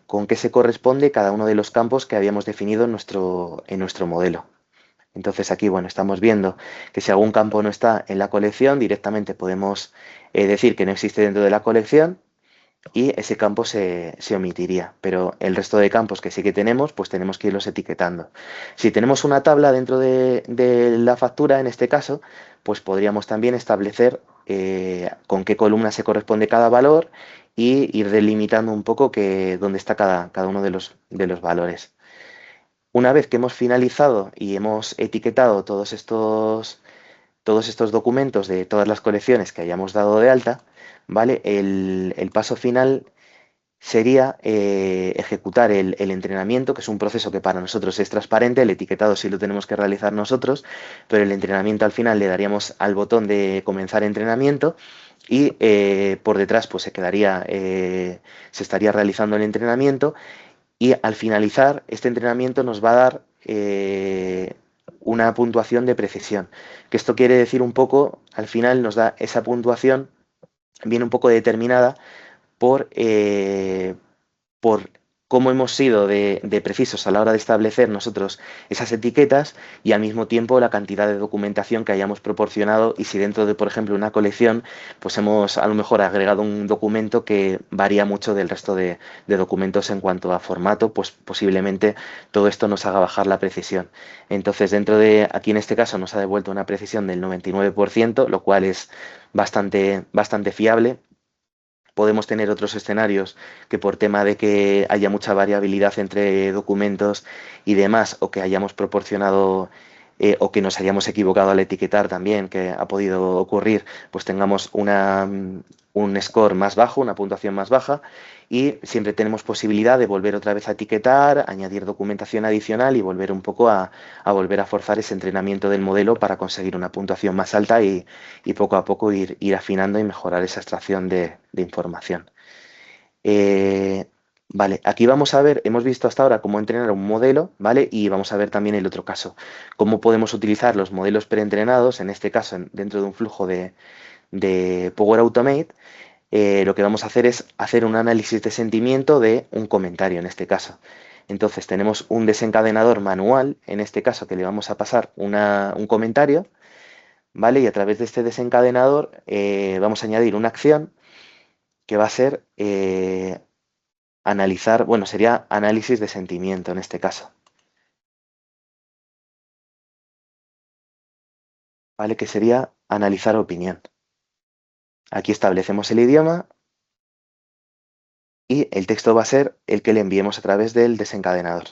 con qué se corresponde cada uno de los campos que habíamos definido en nuestro modelo. Entonces aquí, bueno, estamos viendo que si algún campo no está en la colección, directamente podemos decir que no existe dentro de la colección y ese campo se omitiría, pero el resto de campos que sí que tenemos, pues tenemos que irlos etiquetando. Si tenemos una tabla dentro de la factura, en este caso, pues podríamos también establecer con qué columna se corresponde cada valor y ir delimitando un poco dónde está cada uno de los valores. Una vez que hemos finalizado y hemos etiquetado todos estos documentos de todas las colecciones que hayamos dado de alta, ¿vale? El paso final sería ejecutar el entrenamiento, que es un proceso que para nosotros es transparente. El etiquetado sí lo tenemos que realizar nosotros, pero el entrenamiento al final le daríamos al botón de comenzar entrenamiento y por detrás pues se estaría realizando el entrenamiento, y al finalizar este entrenamiento nos va a dar una puntuación de precisión, que esto quiere decir un poco, al final nos da esa puntuación, viene un poco determinada por cómo hemos sido de precisos a la hora de establecer nosotros esas etiquetas, y al mismo tiempo la cantidad de documentación que hayamos proporcionado, y si dentro de, por ejemplo, una colección, pues hemos a lo mejor agregado un documento que varía mucho del resto de documentos en cuanto a formato, pues posiblemente todo esto nos haga bajar la precisión. Entonces, aquí en este caso nos ha devuelto una precisión del 99%, lo cual es bastante, bastante fiable. Podemos tener otros escenarios que por tema de que haya mucha variabilidad entre documentos y demás, o que hayamos proporcionado o que nos hayamos equivocado al etiquetar también, que ha podido ocurrir, pues tengamos un score más bajo, una puntuación más baja, y siempre tenemos posibilidad de volver otra vez a etiquetar, añadir documentación adicional y volver un poco a volver a forzar ese entrenamiento del modelo para conseguir una puntuación más alta y poco a poco ir afinando y mejorar esa extracción de información. Eh, vale, aquí vamos a ver, hemos visto hasta ahora cómo entrenar un modelo, ¿vale? Y vamos a ver también el otro caso, cómo podemos utilizar los modelos preentrenados, en este caso dentro de un flujo de Power Automate. Lo que vamos a hacer es hacer un análisis de sentimiento de un comentario, en este caso. Entonces tenemos un desencadenador manual, en este caso, que le vamos a pasar un comentario, ¿vale? Y a través de este desencadenador vamos a añadir una acción que va a ser analizar, bueno, sería análisis de sentimiento en este caso, ¿vale? Que sería analizar opinión. Aquí establecemos el idioma y el texto va a ser el que le enviemos a través del desencadenador.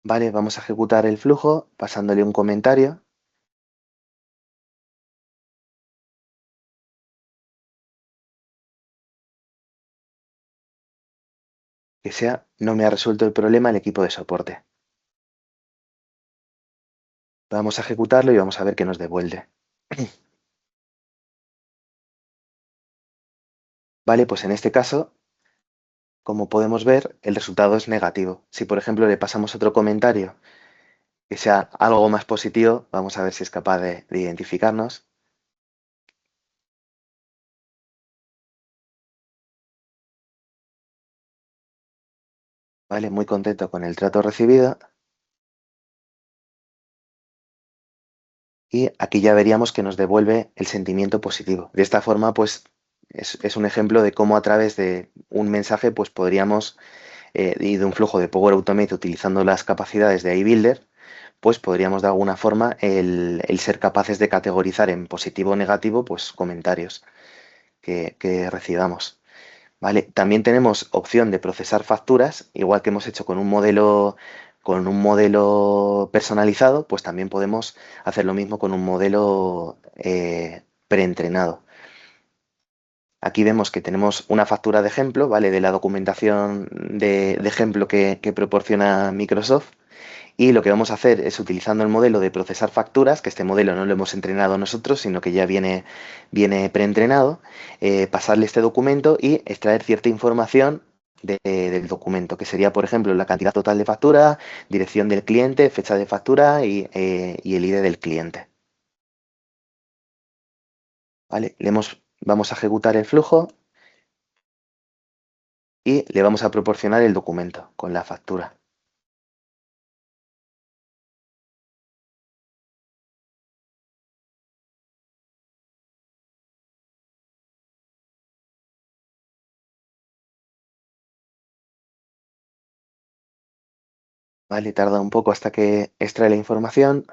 Vale, vamos a ejecutar el flujo pasándole un comentario. Que sea, no me ha resuelto el problema el equipo de soporte. Vamos a ejecutarlo y vamos a ver qué nos devuelve. Vale, pues en este caso, como podemos ver, el resultado es negativo. Si, por ejemplo, le pasamos otro comentario que sea algo más positivo, vamos a ver si es capaz de identificarnos. Vale, muy contento con el trato recibido. Y aquí ya veríamos que nos devuelve el sentimiento positivo. De esta forma, pues es un ejemplo de cómo a través de un mensaje, pues podríamos, y de un flujo de Power Automate utilizando las capacidades de iBuilder, pues podríamos de alguna forma el ser capaces de categorizar en positivo o negativo, pues comentarios que recibamos. ¿Vale? También tenemos opción de procesar facturas, igual que hemos hecho con un modelo personalizado, pues también podemos hacer lo mismo con un modelo preentrenado. Aquí vemos que tenemos una factura de ejemplo, ¿vale? De la documentación de ejemplo que proporciona Microsoft. Y lo que vamos a hacer es, utilizando el modelo de procesar facturas, que este modelo no lo hemos entrenado nosotros, sino que ya viene preentrenado, pasarle este documento y extraer cierta información del documento, que sería, por ejemplo, la cantidad total de factura, dirección del cliente, fecha de factura y el ID del cliente. ¿Vale? Vamos a ejecutar el flujo y le vamos a proporcionar el documento con la factura. ¿Vale? Tarda un poco hasta que extrae la información.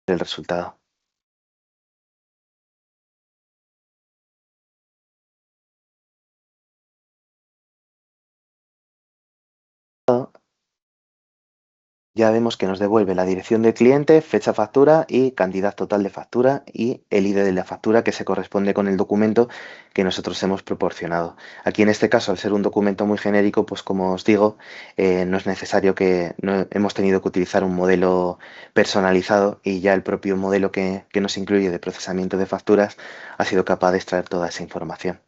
El resultado. Ya vemos que nos devuelve la dirección del cliente, fecha factura y cantidad total de factura y el ID de la factura que se corresponde con el documento que nosotros hemos proporcionado. Aquí en este caso, al ser un documento muy genérico, pues como os digo, no es necesario no hemos tenido que utilizar un modelo personalizado y ya el propio modelo que nos incluye de procesamiento de facturas ha sido capaz de extraer toda esa información.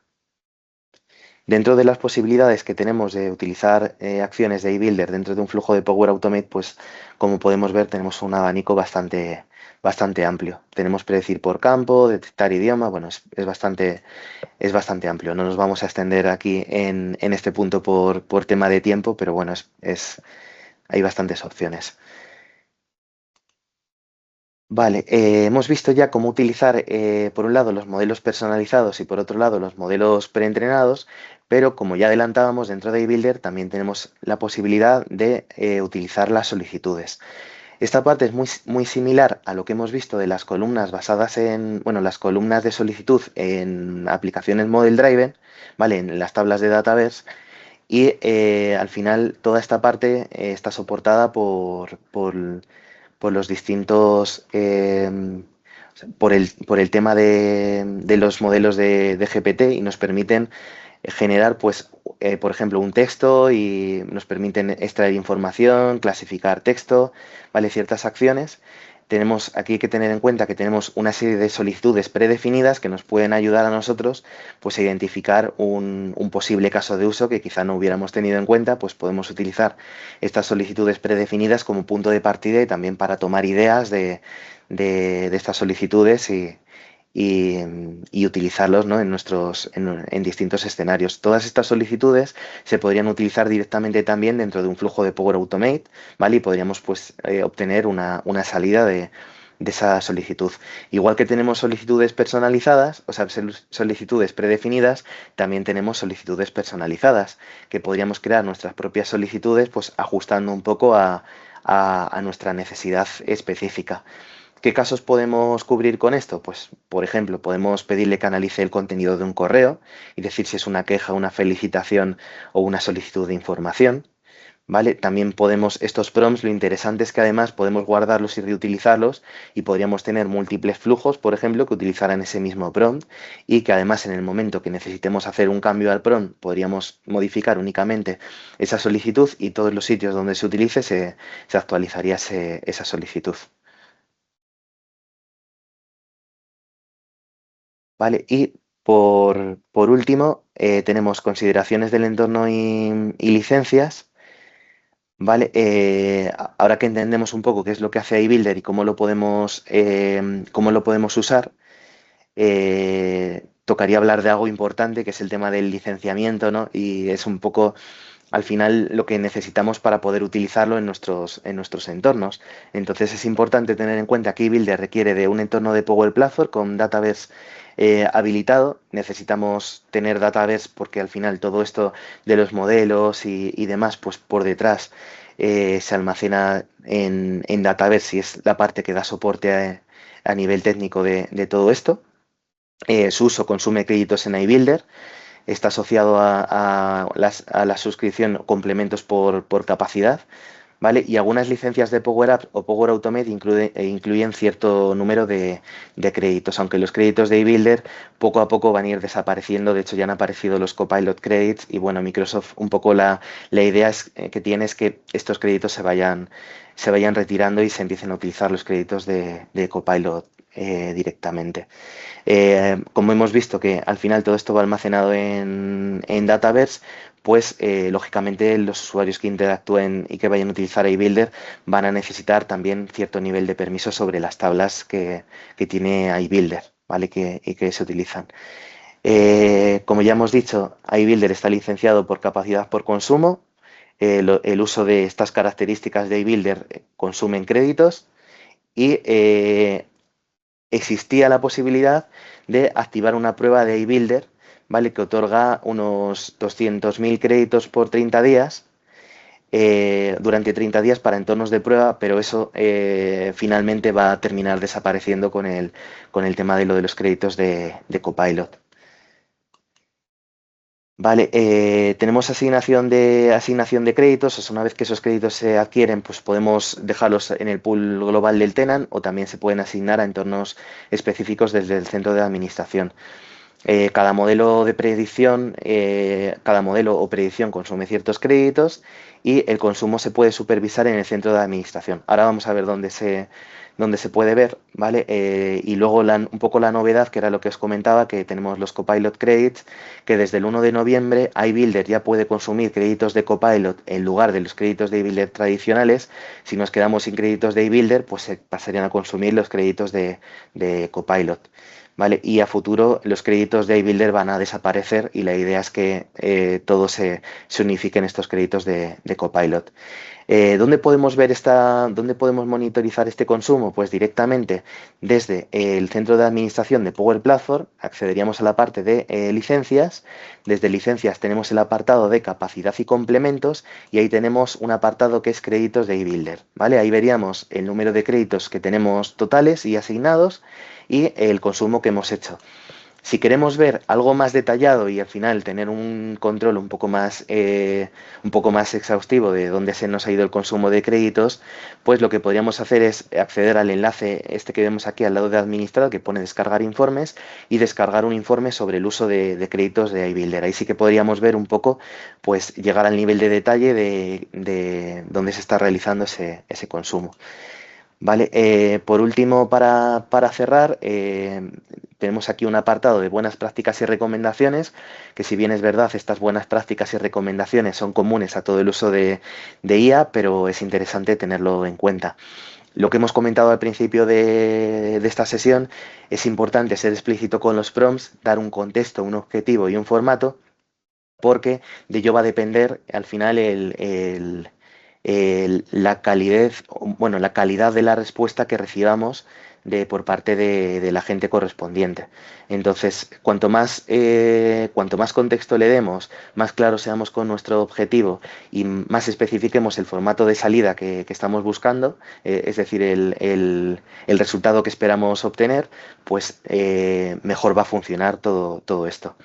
Dentro de las posibilidades que tenemos de utilizar acciones de iBuilder dentro de un flujo de Power Automate, pues como podemos ver tenemos un abanico bastante amplio. Tenemos predecir por campo, detectar idioma, bueno, es bastante amplio. No nos vamos a extender aquí en este punto por tema de tiempo, pero bueno, hay bastantes opciones. Vale, hemos visto ya cómo utilizar, por un lado, los modelos personalizados y por otro lado, los modelos preentrenados, pero como ya adelantábamos, dentro de iBuilder también tenemos la posibilidad de utilizar las solicitudes. Esta parte es muy similar a lo que hemos visto de las columnas basadas en, bueno, las columnas de solicitud en aplicaciones Model Driven, ¿vale? En las tablas de Dataverse. Y al final toda esta parte está soportada por los distintos, por el tema de los modelos de GPT y nos permiten generar, pues, por ejemplo, un texto y nos permiten extraer información, clasificar texto, ¿vale? Ciertas acciones. Tenemos aquí que tener en cuenta que tenemos una serie de solicitudes predefinidas que nos pueden ayudar a nosotros, pues, a identificar un posible caso de uso que quizá no hubiéramos tenido en cuenta, pues podemos utilizar estas solicitudes predefinidas como punto de partida y también para tomar ideas de estas solicitudes y, y utilizarlos, ¿no? En distintos escenarios. Todas estas solicitudes se podrían utilizar directamente también dentro de un flujo de Power Automate, ¿vale? Y podríamos, pues, obtener una salida de esa solicitud. Igual que tenemos solicitudes personalizadas, o sea, solicitudes predefinidas, también tenemos solicitudes personalizadas, que podríamos crear nuestras propias solicitudes, pues ajustando un poco a nuestra necesidad específica. ¿Qué casos podemos cubrir con esto? Pues, por ejemplo, podemos pedirle que analice el contenido de un correo y decir si es una queja, una felicitación o una solicitud de información. ¿Vale? También podemos, estos prompts, lo interesante es que además podemos guardarlos y reutilizarlos y podríamos tener múltiples flujos, por ejemplo, que utilizaran ese mismo prompt y que además en el momento que necesitemos hacer un cambio al prompt podríamos modificar únicamente esa solicitud y todos los sitios donde se utilice se actualizaría esa solicitud. ¿Vale? Y por último, tenemos consideraciones del entorno y licencias. Vale, ahora que entendemos un poco qué es lo que hace iBuilder y cómo lo podemos usar, tocaría hablar de algo importante, que es el tema del licenciamiento, ¿no? Y es un poco, al final, lo que necesitamos para poder utilizarlo en nuestros entornos. Entonces es importante tener en cuenta que iBuilder requiere de un entorno de Power Platform con Dataverse habilitado. Necesitamos tener Dataverse porque al final todo esto de los modelos y demás, pues por detrás se almacena en Dataverse y es la parte que da soporte a nivel técnico de todo esto. Su uso consume créditos en iBuilder, está asociado a la suscripción complementos por capacidad, ¿vale? Y algunas licencias de Power Apps o Power Automate incluyen cierto número de créditos, aunque los créditos de iBuilder poco a poco van a ir desapareciendo. De hecho, ya han aparecido los Copilot Credits y bueno, Microsoft un poco la idea que tiene es que estos créditos se vayan retirando y se empiecen a utilizar los créditos de Copilot directamente. Como hemos visto que al final todo esto va almacenado en Dataverse, pues lógicamente los usuarios que interactúen y que vayan a utilizar iBuilder van a necesitar también cierto nivel de permiso sobre las tablas que tiene iBuilder, ¿vale? Y que se utilizan. Como ya hemos dicho, iBuilder está licenciado por capacidad por consumo. El uso de estas características de iBuilder consumen créditos y existía la posibilidad de activar una prueba de iBuilder, ¿vale? Que otorga unos 200.000 créditos por 30 días, durante 30 días para entornos de prueba, pero eso finalmente va a terminar desapareciendo con el tema de lo de los créditos de Copilot. Vale, tenemos asignación de créditos, o sea, una vez que esos créditos se adquieren, pues podemos dejarlos en el pool global del tenant o también se pueden asignar a entornos específicos desde el centro de administración. Cada modelo de predicción, cada modelo o predicción consume ciertos créditos y el consumo se puede supervisar en el centro de administración. Ahora vamos a ver dónde se puede ver, ¿vale? Y luego un poco la novedad, que era lo que os comentaba, que tenemos los Copilot Credits, que desde el 1 de noviembre iBuilder ya puede consumir créditos de Copilot en lugar de los créditos de iBuilder tradicionales. Si nos quedamos sin créditos de iBuilder, pues se pasarían a consumir los créditos de Copilot. ¿Vale? Y a futuro los créditos de iBuilder van a desaparecer y la idea es que todo se unifique en estos créditos de Copilot. ¿Dónde podemos monitorizar este consumo? Pues directamente desde el centro de administración de Power Platform accederíamos a la parte de licencias. Desde licencias tenemos el apartado de capacidad y complementos y ahí tenemos un apartado que es créditos de iBuilder, ¿vale? Ahí veríamos el número de créditos que tenemos totales y asignados y el consumo que hemos hecho. Si queremos ver algo más detallado y al final tener un control un poco más exhaustivo de dónde se nos ha ido el consumo de créditos, pues lo que podríamos hacer es acceder al enlace este que vemos aquí al lado de administrar, que pone descargar informes, y descargar un informe sobre el uso de créditos de iBuilder. Ahí sí que podríamos ver un poco, pues llegar al nivel de detalle de dónde se está realizando ese consumo. Vale, por último, para cerrar, tenemos aquí un apartado de buenas prácticas y recomendaciones, que si bien es verdad, estas buenas prácticas y recomendaciones son comunes a todo el uso de IA, pero es interesante tenerlo en cuenta. Lo que hemos comentado al principio de esta sesión, es importante ser explícito con los prompts, dar un contexto, un objetivo y un formato, porque de ello va a depender al final la calidad de la respuesta que recibamos por parte de la gente correspondiente. Entonces, cuanto más contexto le demos, más claros seamos con nuestro objetivo y más especifiquemos el formato de salida que estamos buscando, es decir, el resultado que esperamos obtener, pues mejor va a funcionar todo esto.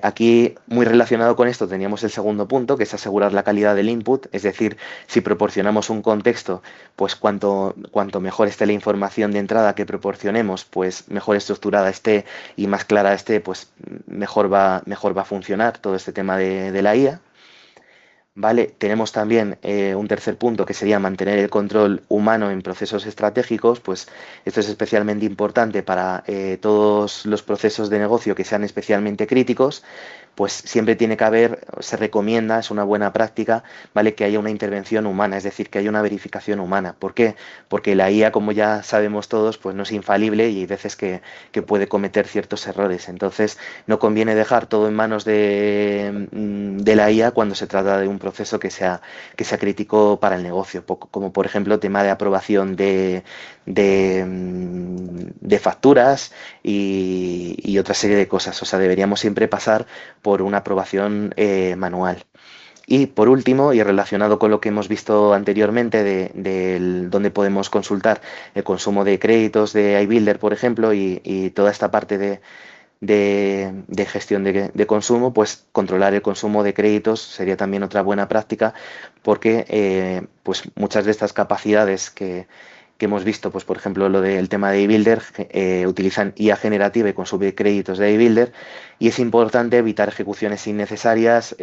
Aquí, muy relacionado con esto, teníamos el segundo punto, que es asegurar la calidad del input, es decir, si proporcionamos un contexto, pues cuanto mejor esté la información de entrada que proporcionemos, pues mejor estructurada esté y más clara esté, pues mejor va a funcionar todo este tema de la IA. ¿Vale? Tenemos también un tercer punto que sería mantener el control humano en procesos estratégicos, pues esto es especialmente importante para todos los procesos de negocio que sean especialmente críticos, pues siempre tiene que haber, se recomienda, es una buena práctica, ¿vale? Que haya una intervención humana, es decir, que haya una verificación humana. ¿Por qué? Porque la IA, como ya sabemos todos, pues no es infalible y hay veces que puede cometer ciertos errores. Entonces, no conviene dejar todo en manos de la IA cuando se trata de un proceso que sea crítico para el negocio, como por ejemplo tema de aprobación de facturas y otra serie de cosas. O sea, deberíamos siempre pasar por una aprobación manual. Y por último, y relacionado con lo que hemos visto anteriormente donde podemos consultar el consumo de créditos de iBuilder, por ejemplo, y toda esta parte de gestión de consumo, pues controlar el consumo de créditos sería también otra buena práctica porque pues muchas de estas capacidades que hemos visto, pues por ejemplo lo del tema de iBuilder, utilizan IA generativa y consume créditos de iBuilder y es importante evitar ejecuciones innecesarias,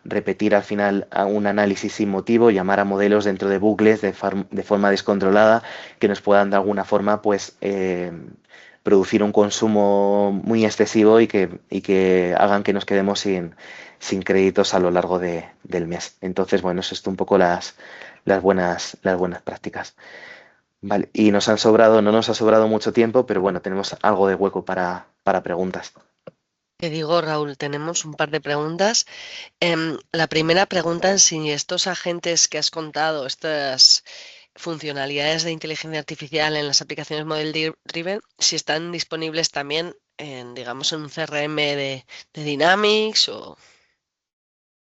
repetir al final un análisis sin motivo, llamar a modelos dentro de bucles de forma descontrolada que nos puedan de alguna forma pues producir un consumo muy excesivo y que hagan que nos quedemos sin créditos a lo largo del mes. Entonces, bueno, eso es un poco las buenas prácticas. Vale, y no nos ha sobrado mucho tiempo, pero bueno, tenemos algo de hueco para preguntas. Te digo, Raúl, tenemos un par de preguntas. La primera pregunta en si estos agentes que has contado, estas funcionalidades de inteligencia artificial en las aplicaciones Model Driven, si están disponibles también en, digamos, en un CRM de Dynamics o...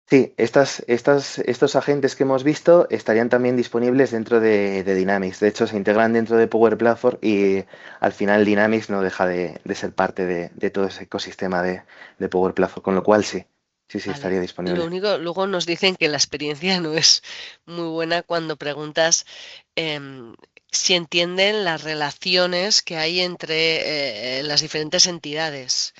Sí, estos agentes que hemos visto estarían también disponibles dentro de Dynamics. De hecho, se integran dentro de Power Platform y al final Dynamics no deja de ser parte de todo ese ecosistema de Power Platform, con lo cual sí, sí, Vale. estaría Lo disponible. único, luego nos dicen que la experiencia no es muy buena cuando preguntas em, si entienden las relaciones que hay entre las diferentes entidades.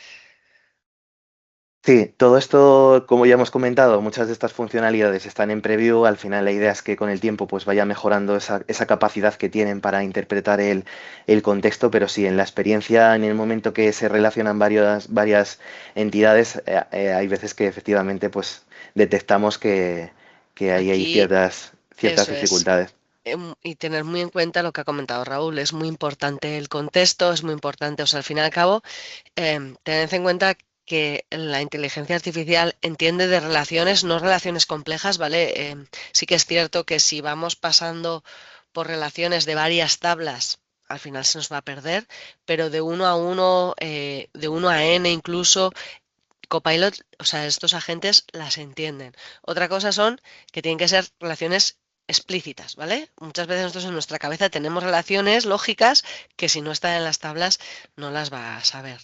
Sí, todo esto, como ya hemos comentado, muchas de estas funcionalidades están en preview. Al final la idea es que con el tiempo pues vaya mejorando esa capacidad que tienen para interpretar el contexto, pero sí, en la experiencia, en el momento que se relacionan varias entidades, hay veces que efectivamente pues detectamos que ahí hay Aquí ciertas eso es. dificultades. Y tener muy en cuenta lo que ha comentado Raúl, es muy importante el contexto, es muy importante, o sea, al fin y al cabo, tened en cuenta que la inteligencia artificial entiende de relaciones, no relaciones complejas, ¿vale? Sí que es cierto que si vamos pasando por relaciones de varias tablas, al final se nos va a perder, pero de uno a uno, de uno a n incluso, Copilot, o sea, estos agentes las entienden. Otra cosa son que tienen que ser relaciones explícitas, ¿vale? Muchas veces nosotros en nuestra cabeza tenemos relaciones lógicas que si no están en las tablas no las va a saber.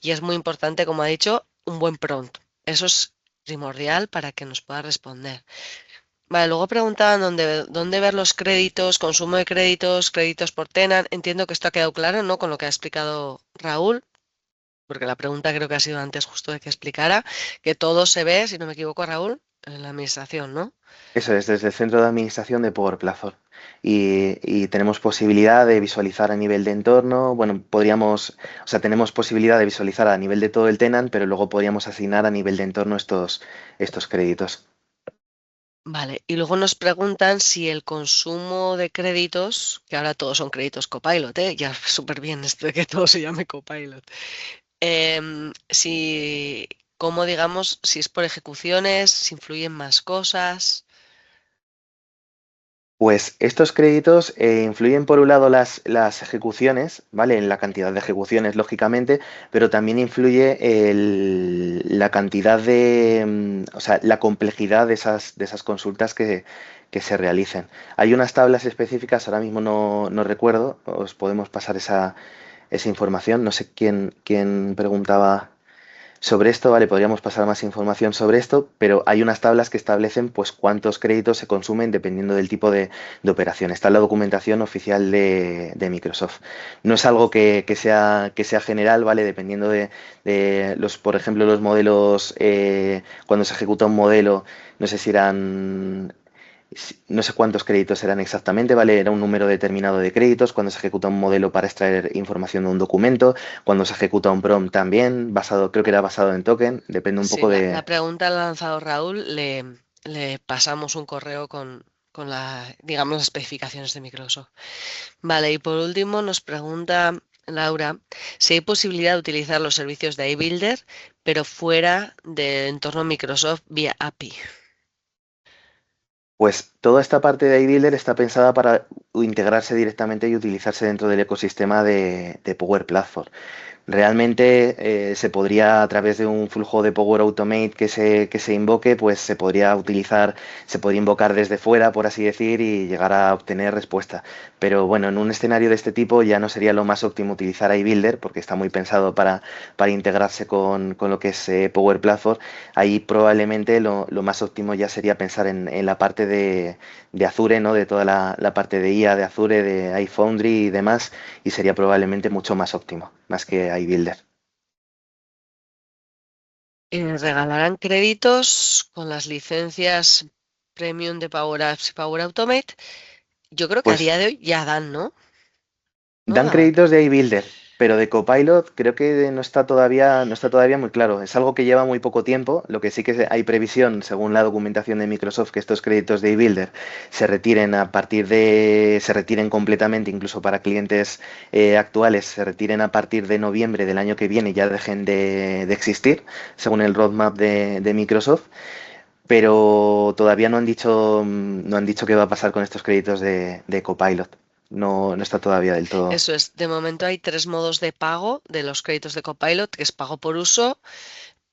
Y es muy importante, como ha dicho, un buen prompt. Eso es primordial para que nos pueda responder. Vale, luego preguntaban dónde ver los créditos, consumo de créditos, créditos por tenant. Entiendo que esto ha quedado claro, ¿no? Con lo que ha explicado Raúl, porque la pregunta creo que ha sido antes justo de que explicara, que todo se ve, si no me equivoco, Raúl, en la administración, ¿no? Eso es, desde el centro de administración de Power Platform. Y tenemos posibilidad de visualizar a nivel de entorno, bueno, o sea, tenemos posibilidad de visualizar a nivel de todo el tenant, pero luego podríamos asignar a nivel de entorno estos créditos. Vale, y luego nos preguntan si el consumo de créditos, que ahora todos son créditos Copilot, ¿eh? Ya súper bien esto de que todo se llame Copilot. Si, cómo digamos, si es por ejecuciones, si influyen más cosas. Pues estos créditos influyen por un lado las ejecuciones, ¿vale? En la cantidad de ejecuciones, lógicamente, pero también influye la cantidad o sea, la complejidad de esas consultas que se realicen. Hay unas tablas específicas, ahora mismo no recuerdo, os podemos pasar esa información. No sé quién preguntaba sobre esto, vale, podríamos pasar más información sobre esto, pero hay unas tablas que establecen pues cuántos créditos se consumen dependiendo del tipo de operación. Está en la documentación oficial de Microsoft. No es algo que sea general, ¿vale? Dependiendo de los, por ejemplo, los modelos, cuando se ejecuta un modelo, no sé si eran no sé cuántos créditos eran exactamente, ¿vale? Era un número determinado de créditos cuando se ejecuta un modelo para extraer información de un documento, cuando se ejecuta un prompt también, creo que era basado en token, depende un Sí, poco la de... pregunta la ha lanzado Raúl, le pasamos un correo con digamos, las especificaciones de Microsoft. Vale, y por último nos pregunta Laura si hay posibilidad de utilizar los servicios de iBuilder, pero fuera del entorno Microsoft vía API. Pues toda esta parte de iBuilder está pensada para integrarse directamente y utilizarse dentro del ecosistema de Power Platform. Realmente se podría, a través de un flujo de Power Automate que se invoque, pues se podría utilizar, se podría invocar desde fuera, por así decir, y llegar a obtener respuesta. Pero bueno, en un escenario de este tipo ya no sería lo más óptimo utilizar iBuilder, porque está muy pensado para integrarse con lo que es Power Platform. Ahí probablemente lo más óptimo ya sería pensar en la parte de Azure, ¿no? De toda la parte de IA de Azure, de iFoundry y demás, y sería probablemente mucho más óptimo, más que iBuilder. Regalarán créditos con las licencias Premium de Power Apps y Power Automate. Yo creo que a Pues día de hoy ya dan, ¿no? ¿No dan daban? créditos de iBuilder, pero de Copilot creo que no está todavía muy claro. Es algo que lleva muy poco tiempo. Lo que sí que hay previsión, según la documentación de Microsoft, que estos créditos de iBuilder se retiren completamente, incluso para clientes actuales, se retiren a partir de noviembre del año que viene y ya dejen de existir, según el roadmap de Microsoft. Pero todavía no han dicho qué va a pasar con estos créditos de Copilot. No está todavía del todo. Eso es, de momento hay 3 modos de pago de los créditos de Copilot, que es pago por uso,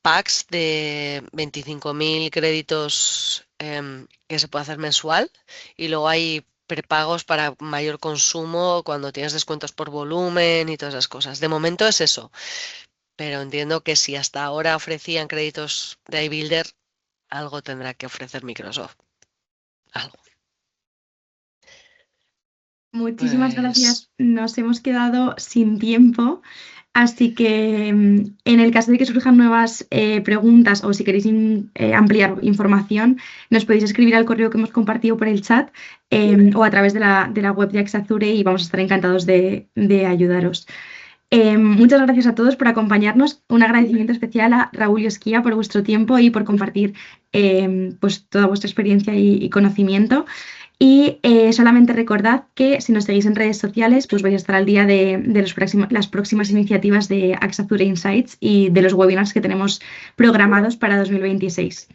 packs de 25.000 créditos que se puede hacer mensual, y luego hay prepagos para mayor consumo cuando tienes descuentos por volumen y todas esas cosas. De momento es eso, pero entiendo que si hasta ahora ofrecían créditos de iBuilder, algo tendrá que ofrecer Microsoft. Algo. Muchísimas Pues gracias. Nos hemos quedado sin tiempo, así que en el caso de que surjan nuevas preguntas o si queréis ampliar información, nos podéis escribir al correo que hemos compartido por el chat o a través de la web de Axazure y vamos a estar encantados de ayudaros. Muchas gracias a todos por acompañarnos. Un agradecimiento especial a Raúl y Esquía por vuestro tiempo y por compartir pues, toda vuestra experiencia y conocimiento. Y solamente recordad que si nos seguís en redes sociales, pues vais a estar al día de las próximas iniciativas de Axazure Insights y de los webinars que tenemos programados para 2026.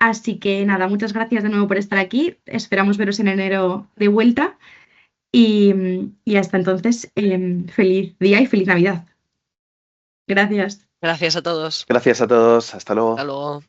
Así que nada, muchas gracias de nuevo por estar aquí. Esperamos veros en enero de vuelta y hasta entonces, feliz día y feliz Navidad. Gracias. gracias a todos. Gracias a todos. Hasta Hasta luego. luego.